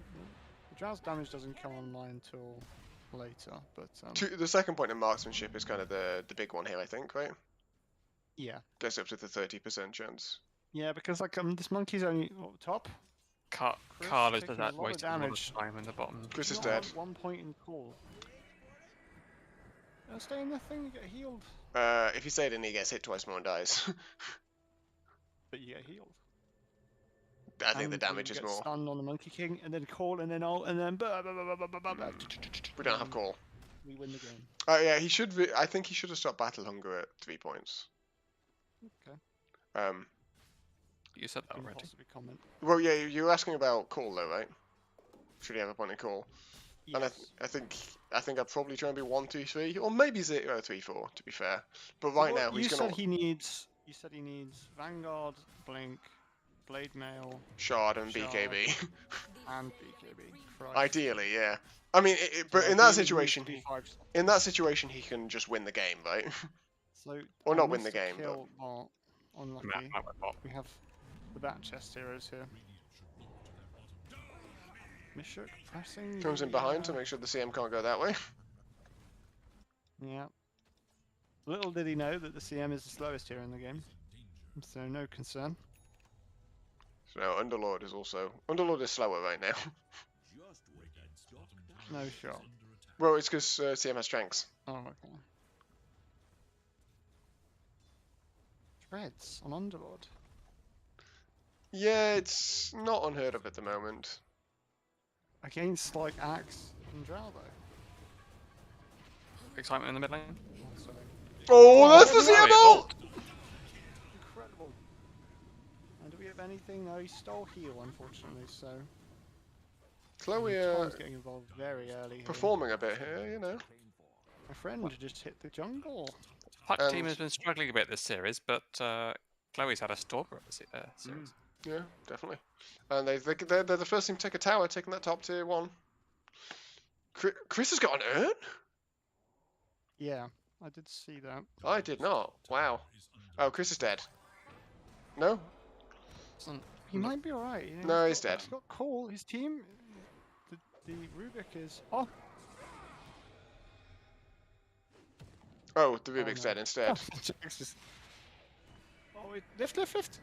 The drow's damage doesn't come online till later, but The second point in marksmanship is kind of the big one here, I think, right? yeah, Gets up to the 30% chance. yeah, because like this monkey's only top. Chris Carlos taking does a that lot of wasting a lot damage. of time in the bottom. Chris is Not dead. had 1 point in call. Stay in the thing, you get healed, If you say it and he gets hit twice more and dies, but you get healed. I think And the damage you is get more. Stun on the Monkey King, and then call, and then ult, and then We don't have call. We win the game. Yeah, he should. I think he should have stopped Battle Hunger at 3 points. Okay. You said that Can already. possibly comment. Well, yeah, you were asking about call though, right? Should he have a point in call? And Yes. I think I'd probably try and be 1, 2, 3, or maybe 0, 3, 4 to be fair. But right now he's you gonna said he needs. You said he needs Vanguard, Blink, Blade Mail, shard and Shard. BKB. and BKB. Christ. Ideally, yeah. I mean, but So in that ideally he needs situation, to do 5 slots. in that situation, he can just win the game, right? So Or I not win missed the a game, but- kill, unlucky. Matt went bot. We have the bat chest heroes here. Mishuk pressing. Comes in the, behind to make sure the CM can't go that way. Yeah. Little did he know that the CM is the slowest here in the game, so no concern. So now Underlord is also Underlord is slower right now. No shot. Well, it's because CM has strengths. Oh, okay. Treads on Underlord. Yeah, it's not unheard of at the moment. Against, like, Axe and Drow, though. Excitement in the mid lane. Oh, sorry. Oh, that's the Underlord! CM ult! Incredible. And do we have anything? No, he stole heal, unfortunately, so... Chloe Tom's getting involved very early here. performing a bit here, you know. My friend just hit the jungle. Puck team And- has been struggling a bit this series, but Chloe's had a stalker of the series. Yeah, definitely. And they're the first team to take a tower, taking that top tier 1. Chris has got an urn? Yeah, I did see that. I did not. Wow. Oh, Chris is dead. No? He might be alright. You know, No, he's dead. He's got call. His team, the Rubik is. Oh, Oh, the Rubik's no. dead instead. Jax just- Oh, wait, lift.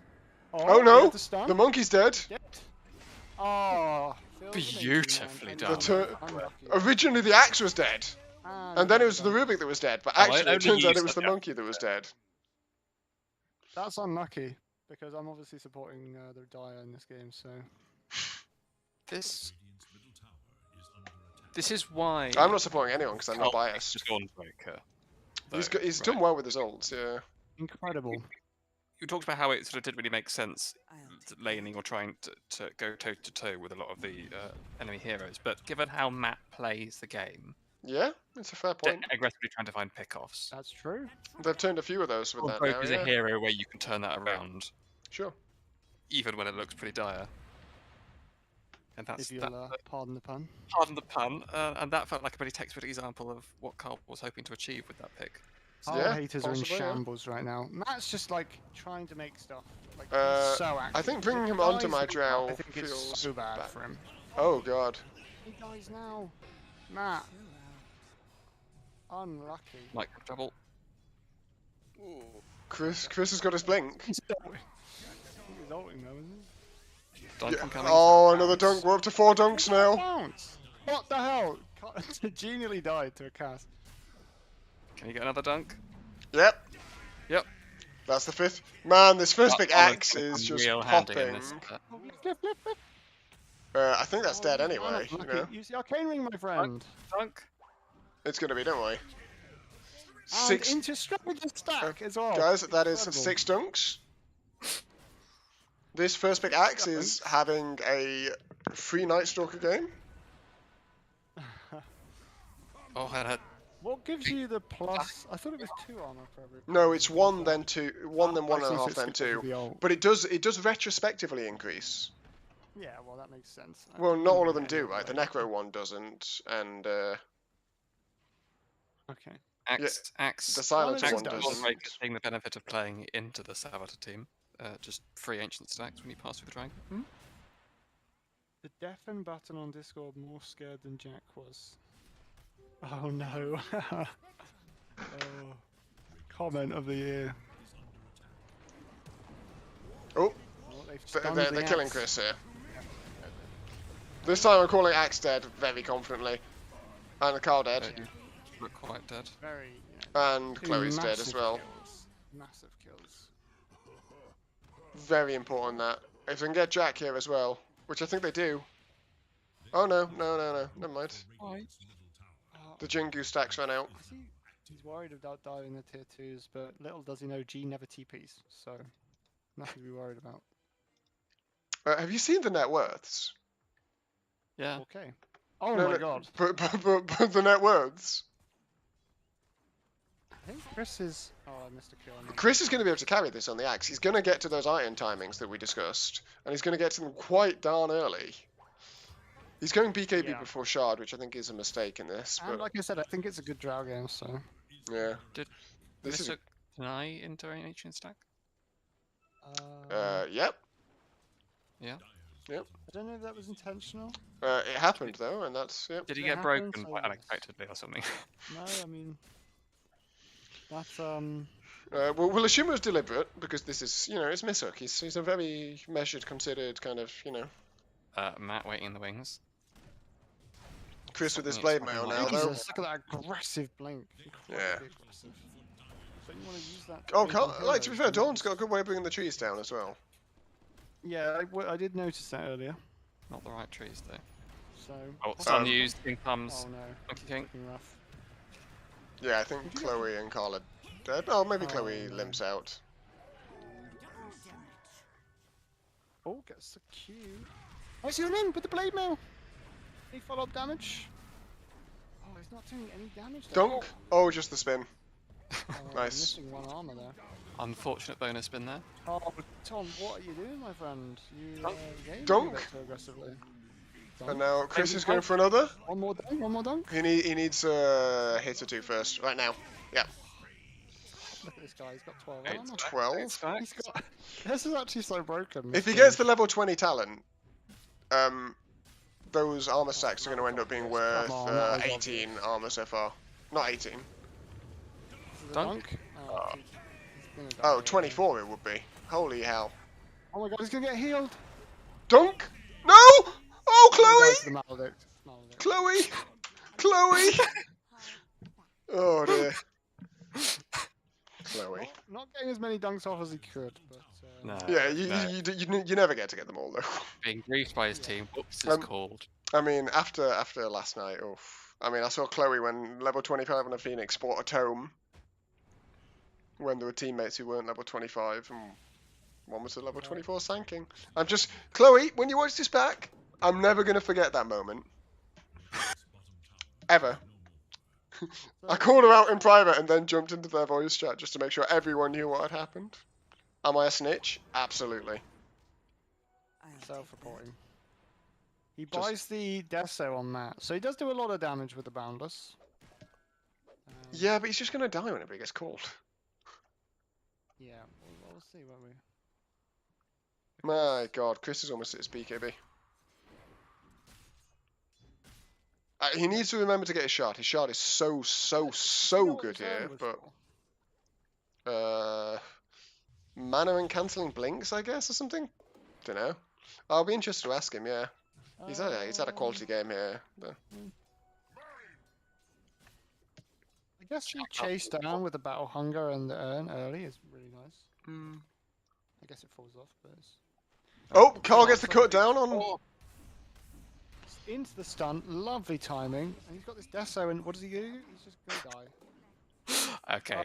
Oh we no! have the stun. The monkey's dead. Dead. Oh, feels amazing, Beautifully man. done. Unlucky. Originally the axe was dead. And then it was the Rubik that was dead, but Oh, actually only it turns you out it was said the that. monkey that was dead. That's unlucky because I'm obviously supporting the Dire in this game. So This is why I'm not supporting anyone because I'm not Carl biased. is Dawnbreaker. He's though, he's right? done well with his ults, yeah. incredible. you talked about how it sort of didn't really make sense laning or trying to go toe to toe with a lot of the enemy heroes, but given how Matt plays the game, Yeah, it's a fair point. aggressively trying to find pickoffs. That's true. They've turned a few of those with that Rogue now. is Yeah, a hero where you can turn that around, sure. even when it looks pretty dire. And that's If you'll pardon the pun. pardon the pun, and that felt like a pretty textbook example of what Carl was hoping to achieve with that pick. Our Yeah, haters are in possibly, yeah. shambles right now. Matt's just like trying to make stuff. Like Uh, he's so active. I think If bringing he him onto dies my now, drow I think it's feels so bad bad. for him. Oh god. He dies now. Matt. Unlucky. Like double. Chris has got his blink. He's ulting. He's ulting though, isn't he? Dunk Yeah. coming. Oh, another dunk. We're up to 4 dunks now. Bounce. What the hell? Genially died to a cast. Can you get another dunk? Yep. Yep. That's the 5th. Man, this first That big Olive's axe gonna is come just real handy in popping. this, Flip, flip, flip. I think that's dead Oh, anyway. You unlucky. know, Use the arcane ring, my friend. dunk. it's gonna be, don't worry. And 6 into strategy stack as well. guys. That is Incredible. 6 dunks. This first big axe is having a free Night Stalker game. Oh, and What gives you the plus? I thought it was 2 armor for every. No, it's 1 then 2, 1 then Oh, one I and a see, so half it's then because of 2. the ult. But it does retrospectively increase. Yeah, well that makes sense. Well, not all of them do, right? The Necro one doesn't, and Okay. Axe. the Silencer Axe one does. doesn't. Very good, seeing the benefit of playing into the Saboteur team. Just free ancient stacks when you pass through the dragon. The deafen button on Discord more scared than Jack was. Oh no. Oh. Comment of the year. Oh, Oh, they've they're, stunned they're the killing axe. Chris here. This time I'm calling Axe dead very confidently. And Carl dead. You look quite dead. Very, you know, And two Chloe's dead as massive well. kills. Massive kills. Very important that. If they can get Jack here as well, which I think they do. Oh no, never mind. Why? The Jingu stacks ran out. I see he's worried about diving the tier 2s, but little does he know G never TPs, so nothing to be worried about. Have you seen the net worths? Yeah. Okay. Oh No, my no, god. But the net worths. I think Chris is. Oh, I missed a kill. on him. Chris is going to be able to carry this on the axe. He's going to get to those iron timings that we discussed, and he's going to get to them quite darn early. He's going BKB Yeah. before Shard, which I think is a mistake in this. And But like I said, I think it's a good drow game, so. yeah, Did this is Mr. Tanai into an ancient stack? yep. I don't know if that was intentional. It happened though, and that's yep. Did he It get happened, broken so quite yes. unexpectedly or something? No, I mean. That's, We'll assume it was deliberate because this is, it's Mishook. He's a very measured, considered kind of, Matt waiting in the wings. Chris with his Something blade it's mail fucking now like- though. Jesus, look at that aggressive blink. Yeah. Incredibly aggressive. So you want to use that to Oh, blink Carl, on like to be heroes, fair, then Dawn's got a good way of bringing the trees down as well. Yeah, I did notice that earlier. Not the right trees though. So. Oh, it's Um, unused. In comes Oh no, Monkey King. looking rough. Yeah, I think Chloe and Carl are dead. Oh, maybe Oh, Chloe no. limps out. Oh, gets the Q. I see him in with the blade mail. Any follow-up damage? Oh, he's not doing any damage. There. Dunk. Oh, just the spin. Oh, Nice. Missing one armor there. Unfortunate bonus spin there. Oh, Tom, what are you doing, my friend? You gaming Dunk. a bit too aggressively. Dunk. And now Chris Maybe is going for another. One more dunk. One more dunk. He needs a hit or two first, right now. Yeah, Look at this guy. He's got 12 Eight. armor. 12. He's got. This is actually so broken. If he this gets game. the level 20 talent, those armor stacks are going to end up being worth Come on, that was 18 armor so far. Not 18. This is a Dunk? Oh, he's gonna die Oh, here. 24 it would be. Holy hell. Oh my god, he's gonna get healed. Dunk! No! Oh, Chloe! Chloe! The maledict. Maledict. Chloe! Chloe! Oh dear. Chloe. Not getting as many dunks off as he could, but. No. Yeah, no. you never get to get them all though. Being briefed by his team. Whoops is Um, called. I mean, after last night, oof. I mean, I saw Chloe when level 25 on a Phoenix sport a tome when there were teammates who weren't level 25, and one was the level 24 Sand King. I'm just Chloe. When you watch this back, I'm never gonna forget that moment. Ever. I called her out in private and then jumped into their voice chat just to make sure everyone knew what had happened. Am I a snitch? Absolutely. Self-reporting. He Just- buys the Deso on that, so he does do a lot of damage with the Boundless. Yeah, but he's just gonna die whenever he gets called. Yeah, we'll see, won't we? My God, Chris is almost at his BKB. He needs to remember to get his shard. His shard is so good here, but mana and cancelling blinks, I guess, or something. Don't know. I'll be interested to ask him. Yeah, he's had a quality game here. But... I guess he chased down with the Battle Hunger and the Urn early is really nice. I guess it falls off, but it's... Oh, Carl gets the cut down on. Into the stun, lovely timing, and he's got this Deso, and what does he do? He's just gonna die. Okay.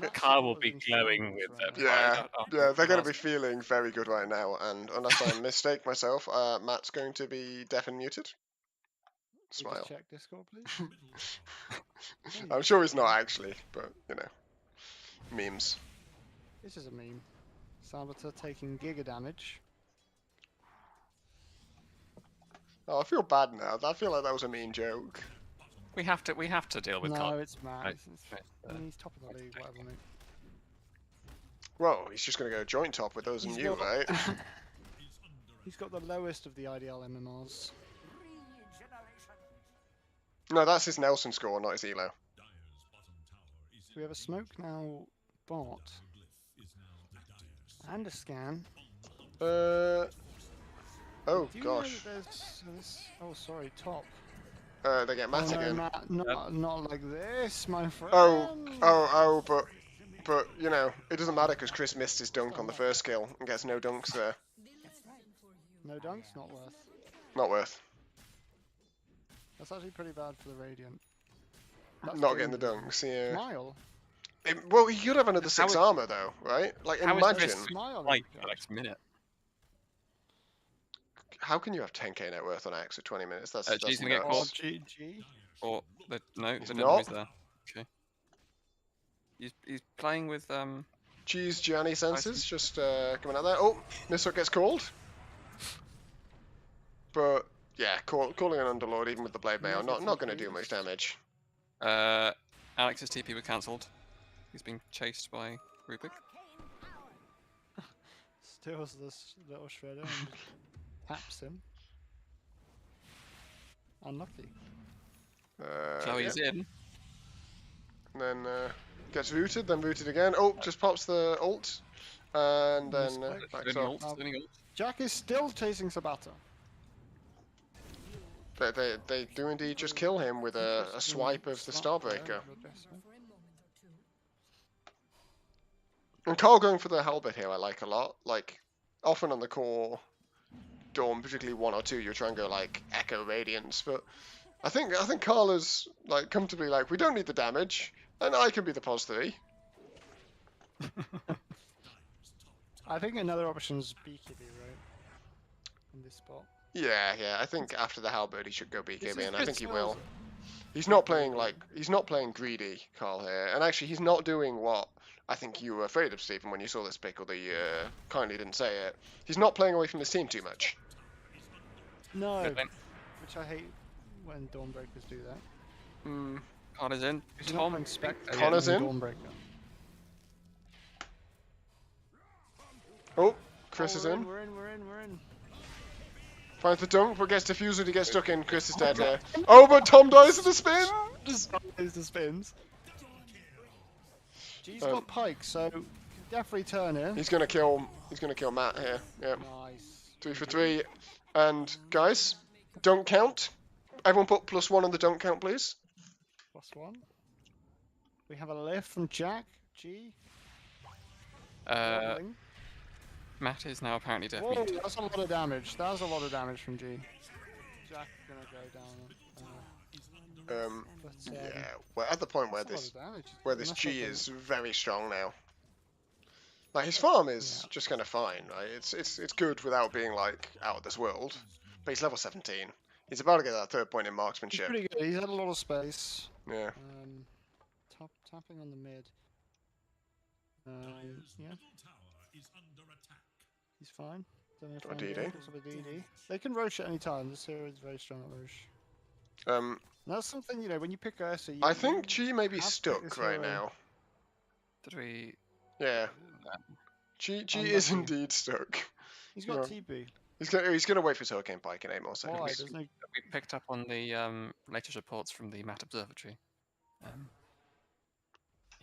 Matt Carl will was be in glowing shambles with right them. now. Yeah, they're going to be feeling very good right now, and unless I mistake myself, Matt's going to be deaf and muted. Can you Smile. just check Discord, please. I'm sure he's not actually, but you know, memes. This is a meme. Salvatore taking giga damage. Oh, I feel bad now. I feel like that was a mean joke. We have to deal with No, Carl. it's Matt. Right. He's top of the league, whatever, mate. Well, he's just going to go joint top with us and He's you, not- right? He's got the lowest of the IDL MMRs. No, that's his Nelson score, not his elo. So we have a smoke now bot. And a scan. Oh Do you know gosh. that there's oh, sorry, top. They get Matt Oh, no, again. Matt, not like this, my friend. But you know, it doesn't matter because Chris missed his dunk on the first kill and gets no dunks there. No dunks, not worth. Not worth. That's actually pretty bad for the Radiant. That's Not getting the dangerous. dunks, yeah. Smile. Well, he could have another 6 is- armor though, right? Like, how is imagine. Chris Smile. Like every the next minute. How can you have 10k net worth on Axe for 20 minutes? That's G's gonna get Oh, nuts. GG. Or no, He's they don't know he's not. there. Okay. He's playing with G's Gianni senses just coming out there. Oh, Mishook gets called. But yeah, calling an Underlord even with the Blade Mail, not going to do much damage. Alex's TP was cancelled. He's being chased by Rubik. Steals this little shredder and taps him. Unlucky. Chloe's yeah. in. And then gets rooted, then rooted again. Oh, just pops the ult, and then backs Spinning off. ult, spinning ult. Jack is still chasing Sabata. They do indeed just kill him with a swipe of the Starbreaker. And Carl going for the halberd here I like a lot. Like, often on the core Dawn, particularly 1 or 2, you'll try and go like Echo Radiance, but I think Carl is like comfortably like, we don't need the damage, and I can be the pos 3. I think another option is BKB, right? In this spot. Yeah, I think after the halberd he should go BKB, and I think he Chris will. He's not playing greedy, Carl here, and actually he's not doing what I think you were afraid of, Stephen, when you saw this pick, although you kindly didn't say it. He's not playing away from his team too much. No, Mid lane. which I hate when Dawnbreakers do that. Connor's in. He's not playing Spectre. Connor's in. Dawnbreaker. Oh, Chris is We're in. We're in. Finds the dunk, but gets defused and he gets stuck in. Chris is dead here. Oh, but Tom dies in the spin! There's the spins. G's got Pike, so can definitely turn in. He's gonna kill Matt here. Yep. Nice. 3 for 3. And guys, dunk count. Everyone put +1 on the dunk count, please. +1. We have a lift from Jack. G. Matt is now apparently deaf. Whoa, that's a lot of damage. That was a lot of damage from G. Jack gonna go down. But, Yeah, we're at the point where that's a lot of damage. where this That's G not is very strong now. Like his farm is Yeah. just kind of fine, right? It's good without being like out of this world. But he's level 17. He's about to get that 3rd point in He's marksmanship. pretty good. He's had a lot of space. Yeah. Tapping on the mid. Yeah. He's fine. Don't know if Got a Van DD. Gogh picks up a DD. They can roach at any time. This hero is very strong at roach. Um, And that's something, you know, when you pick Ursa, you I think Chi may be have to pick stuck this right hero. now. Did we? Yeah. Chi is Unlucky. indeed stuck. He's got Yeah. TP. He's gonna wait for his Hurricane Pike in 8 more seconds. Why? There's no. We picked up on the latest reports from the Mat Observatory.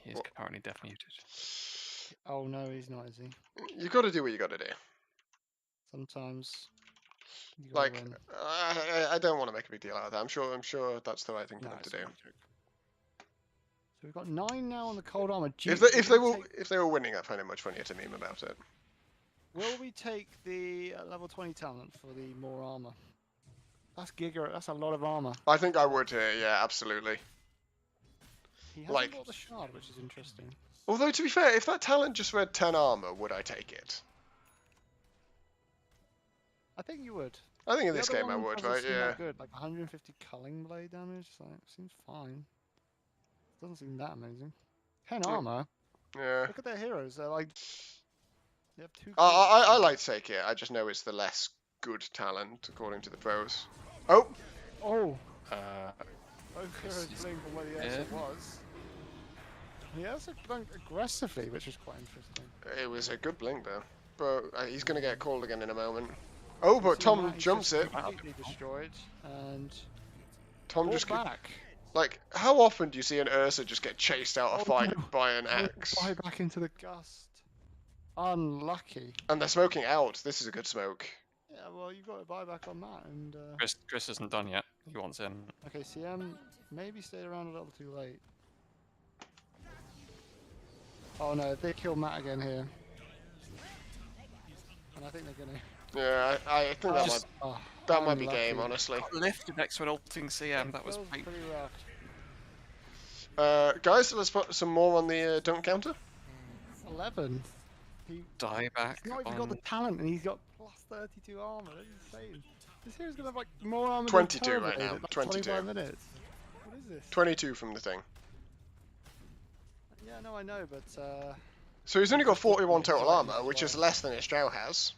He is What? currently deaf muted. Oh no, he's not, is he? You got to do what you got to do. Sometimes. You gotta Like, win. I don't want to make a big deal out of that. I'm sure that's the right thing for No, them to it's do. not a joke. So we've got 9 now on the cold armor. If they were winning, I'd find it much funnier to meme about it. Will we take the level 20 talent for the more armor? That's giga. That's a lot of armor. I think I would here. Yeah, absolutely. He hasn't Like- got the shard, which is interesting. Although to be fair, if that talent just read 10 armor, would I take it? I think you would. I think in The this other game I one would, doesn't right? seem Yeah. that good. Like 150 culling blade damage. Like, seems fine. Doesn't seem that amazing. 10 Yeah. armor. Yeah. Look at their heroes. They're like. They have 2. I like to take it. I just know it's the less good talent according to the pros. Oh, Oh! Chris Both heroes is blink from where the dead. exit was. He also blinked aggressively, which is quite interesting. it was a good blink though. But he's gonna get called again in a moment. Oh, but See Tom Matt is jumps just it. completely destroyed, and Tom brought just back. like, how often do you see an Ursa just get chased out a Oh, fight no. by an Oh, axe? Fly back into the gust. Unlucky. And they're smoking out. This is a good smoke. Yeah, well, you've got to buy back on that, and Chris isn't done yet. He wants in. okay, CM maybe stayed around a little too late. Oh no, they kill Matt again here. And I think they're gonna. Yeah, I think that might be game, unlucky. honestly. Lifted next to an ulting CM. That was Feels painful. pretty rough. Guys, let's put some more on the dunk counter. 11. He Die back. He's not even got on- the talent, and he's got plus 32 armor. That's insane. This hero's gonna have like more armor 22 than right Turbo now, in, like, 22. 25 minutes. What is this? 22 from the thing. Yeah, no, I know, but So he's only got 41 total armor, which is less than his Drow has.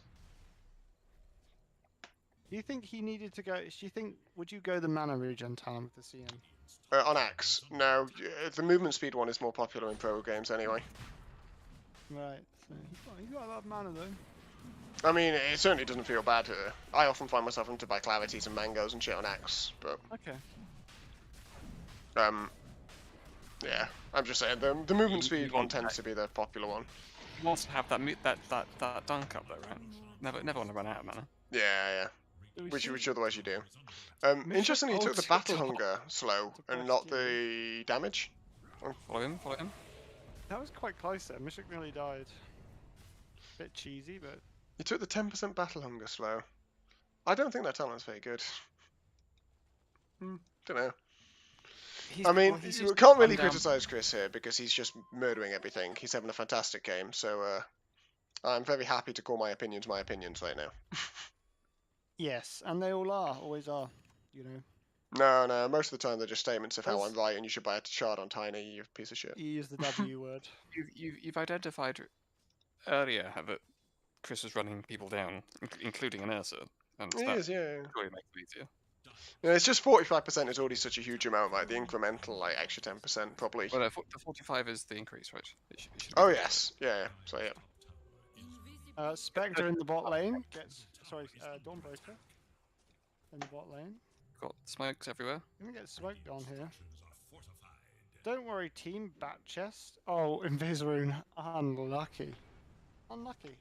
do you think he needed to go? Do you think would you go the mana regen talent with the CM? On Axe. No, the movement speed one is more popular in pro games anyway. Right. So he's got a lot of mana though. I mean, it certainly doesn't feel bad here. I often find myself having to buy clarities and mangoes and shit on Axe, but Okay. yeah, I'm just saying the movement speed one tends to be the popular one. He wants to have that that dunk up though, right? Never want to run out of mana. Yeah. Do we Which see- otherwhy you do. Mission Interestingly, he took the old battle triple hunger slow to and not best the damage. Follow him. Follow him. That was quite close there. Mishik nearly died. Bit cheesy, but He took the 10% battle hunger slow. I don't think that talent's very good. Don't know. I mean, you can't really criticize Chris here because he's just murdering everything. He's having a fantastic game, so I'm very happy to call my opinions right now. yes, and they all are, always are. You know, No, most of the time they're just statements of how Does- I'm right and you should buy a shard on Tiny, you piece of shit. you use the W word. You've identified earlier that Chris was running people down, including an Ursa, and It that is, yeah. really makes it easier. Yeah, it's just 45% is already such a huge amount, like the incremental, like extra 10% probably. Well, the 45 is the increase, right? It should be Oh the- yes, yeah. So yeah. Spectre in the bot lane gets Dawnbreaker in the bot lane. Got smokes everywhere. Gonna get smoked on here. Don't worry, team. Bat chest. Oh, Invisrune. Unlucky. Unlucky.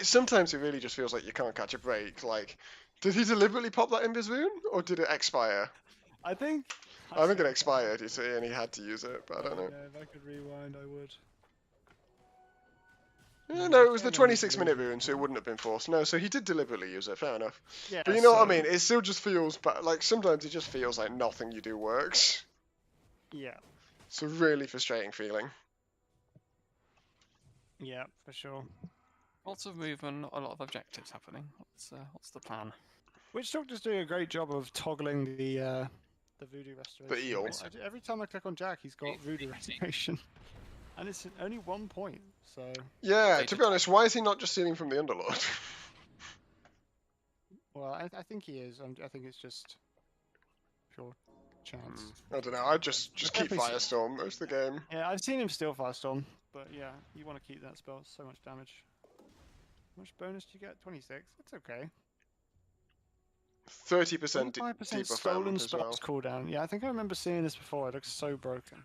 Sometimes it really just feels like you can't catch a break. Like, did he deliberately pop that Invis rune, or did it expire? I think. I think it expired, you see, and he had to use it, but I don't know. Yeah, if I could rewind, I would. Yeah, no, it was the 26-minute rune, so it wouldn't have been forced. No, so he did deliberately use it, fair enough. Yeah. But you know what I so- mean? It still just feels, like, sometimes it just feels like nothing you do works. Yeah. It's a really frustrating feeling. Yeah, for sure. Lots of movement, a lot of objectives happening. What's the plan? Witch Doctor's doing a great job of toggling the voodoo restoration. eel. Every time I click on Jack, he's got voodoo restoration, and it's only 1 point. So Yeah, They to did- be honest, why is he not just stealing from the Underlord? well, I think he is. I think it's just pure chance. I don't know. I just keep Definitely Firestorm most of the game. Yeah, I've seen him steal Firestorm, but yeah, you want to keep that spell. So much damage. How much bonus do you get? 26. That's okay. 30% 25% debuff stolen amp as well. spells cooldown. Yeah, I think I remember seeing this before. It looks so broken.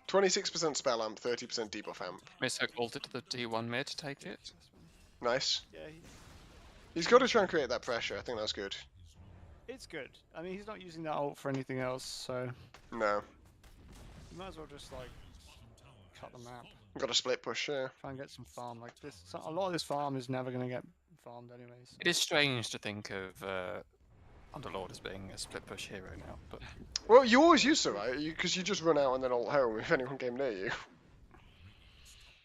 26% spell amp, 30% debuff amp. Misso called it to the D1 mid to take it. Nice. Yeah, He's got to try and create that pressure. I think that's good. it's good. I mean, he's not using that ult for anything else, so No. you might as well just like cut the map. Got a split push, yeah. Try and get some farm. Like this, a lot of this farm is never going to get farmed anyways. So. It is strange to think of Underlord as being a split push hero now, but Well, you always used to, right? Because you just run out and then ult home if anyone came near you.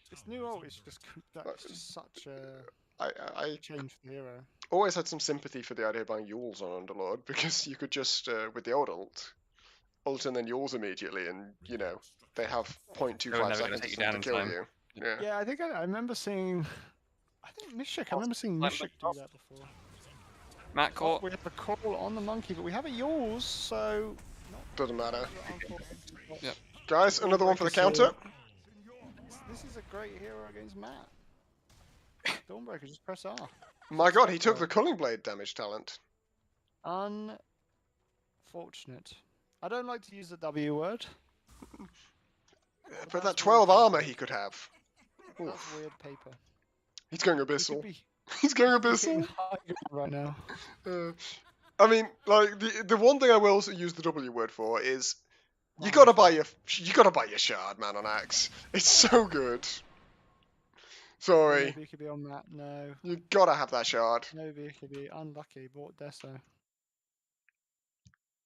This new ult is just that's just such a I change for the hero. always had some sympathy for the idea of buying Yules on Underlord because you could just, with the old ult and then Yules immediately, and you know they have They were 0.25 never gonna seconds take you to down in kill time. you. Yeah. Yeah, I think I remember seeing. I think Mishik. I remember seeing Like Mishik do that before. Matt Oh, caught. we have a call on the monkey, but we have a yours, so. Doesn't matter. Yep. Guys, another one for the Dawnbreaker's counter. here. This is a great hero against Matt. Dawnbreaker, just press R. My god, he took the Culling Blade damage talent. Unfortunate. I don't like to use the W word. But that 12 armor he could have. That's Oof. weird paper. He's going He could abyssal. be He's going hitting abyssal. high ground right now. I mean, like the one thing I will use the W word for is you Oh, gotta okay. buy your shard, man, on Axe. It's so good. Sorry, Maybe it could be on that. No. you gotta have that shard. Maybe it could be unlucky. Bought Deso.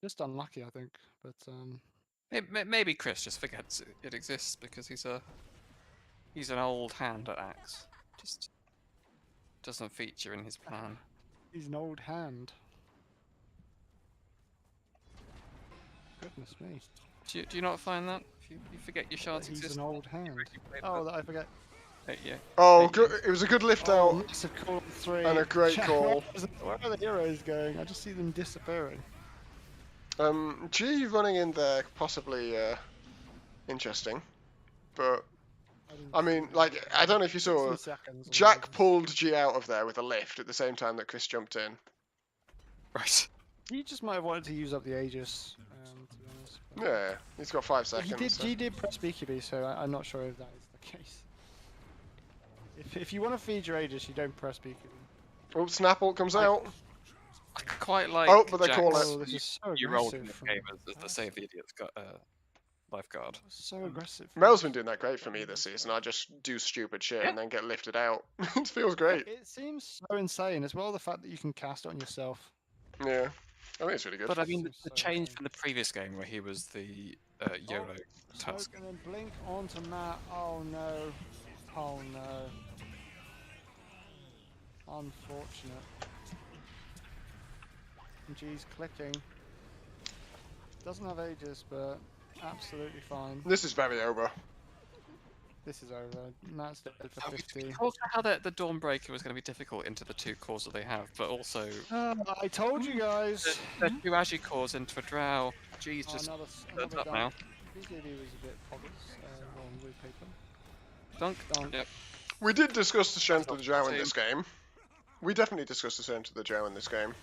Just unlucky, I think. But Maybe Chris just forgets it exists because he's an old hand at axe. Just doesn't feature in his plan. he's an old hand. Goodness me. Do you not find that? If you forget your shards He's exist? an old hand. You played Oh, that- that I forget. yeah. Oh, Yeah. good. It was a good lift Oh, out. massive call on 3. and a great Jack, call. Where are the heroes going? I just see them disappearing. G running in there possibly interesting, but I mean, like I don't know if you saw. 60 seconds. Jack pulled G out of there with a lift at the same time that Chris jumped in. Right. He just might have wanted to use up the Aegis, to be honest. but- Yeah, he's got 5 But seconds. so- he did press BKB, so I'm not sure if that is the case. If you want to feed your Aegis, you don't press BKB. Oh, Snap ult comes out. I quite like. Oh, but they call Jack's it. Oh, this is so You rolled aggressive. in the from game as the Percy. save the idiot's got lifeguard. So aggressive. from Mel's been Percy. doing that great for me this season. I just do stupid shit and then get lifted out. It feels great. It seems so insane as well. The fact that you can cast it on yourself. Yeah, I think it's really good. But I mean, the Seems so change insane. from the previous game where he was the YOLO Smoke Tusk. and then blink onto Matt. Oh no. Oh no. Unfortunate. And G's clicking. Doesn't have Aegis, but absolutely fine. This is very over. This is over. Matt's dead for 50. Also, how the Dawnbreaker was going to be difficult into the 2 cores that they have, but also I told you guys. the 2 Agi cores into a Drow. G's Oh, just another turned up now. BKB was a bit poggers. Wrong with paper. Dunk. Dunk. Yep. We did discuss the strength of the Drow in Same. this game. We definitely discussed the strength of the Drow in this game.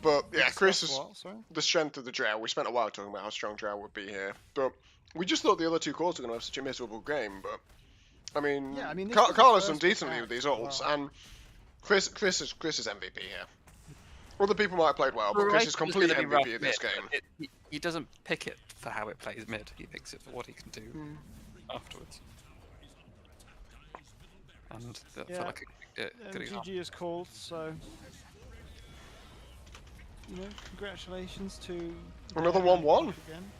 But yeah, Chris is What? Sorry? the strength of the Drow. We spent a while talking about how strong Drow would be here, but we just thought the other 2 cores were going to have such a miserable game. But I mean, Yeah, I mean, this Carl was the has done first decently attack with these as ults, well. and Chris is MVP here. Other people might have played well, but Chris is complete MVP of this game. He doesn't pick it for how it plays mid. He picks it for what he can do afterwards. And that Yeah. felt like a good example. GG is called, so you know, congratulations to Another Darren 1-1. again.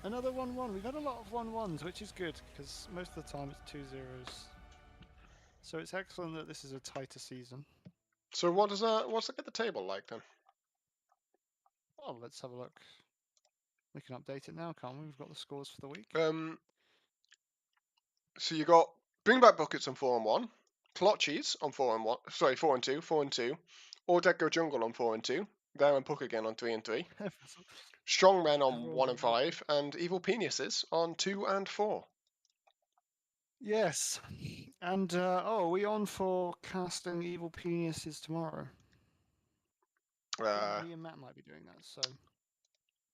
Another 1-1. We've had a lot of 1-1s, which is good because most of the time it's 2-0s. So it's excellent that this is a tighter season. So what does that? What's the table like then? Well, let's have a look. We can update it now, can't we? We've got the scores for the week. So you got Bring Back Buckets on 4-1, Clotchies on 4-1. Sorry, 4-2, 4-2. Or Dead Go Jungle on 4-2. There and Puck again on 3-3. Strong Men on Everyone's 1 and 5, and Evil Peniuses on 2 and 4. Yes. And, are we on for casting Evil Peniuses tomorrow? I think me and Matt might be doing that, so,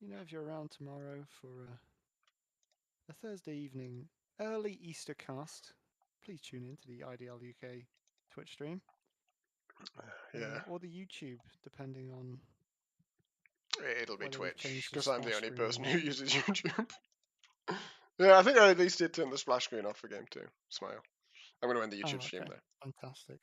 if you're around tomorrow for a Thursday evening early Easter cast, please tune in to the IDL UK Twitch stream. Yeah, Or the YouTube, depending on it'll be whether we've Twitch, changed the because I'm the splash only screen or person not. who uses YouTube. Yeah, I think I at least did turn the splash screen off for game 2. Smile. I'm going to end the Oh, YouTube stream okay. there. Fantastic.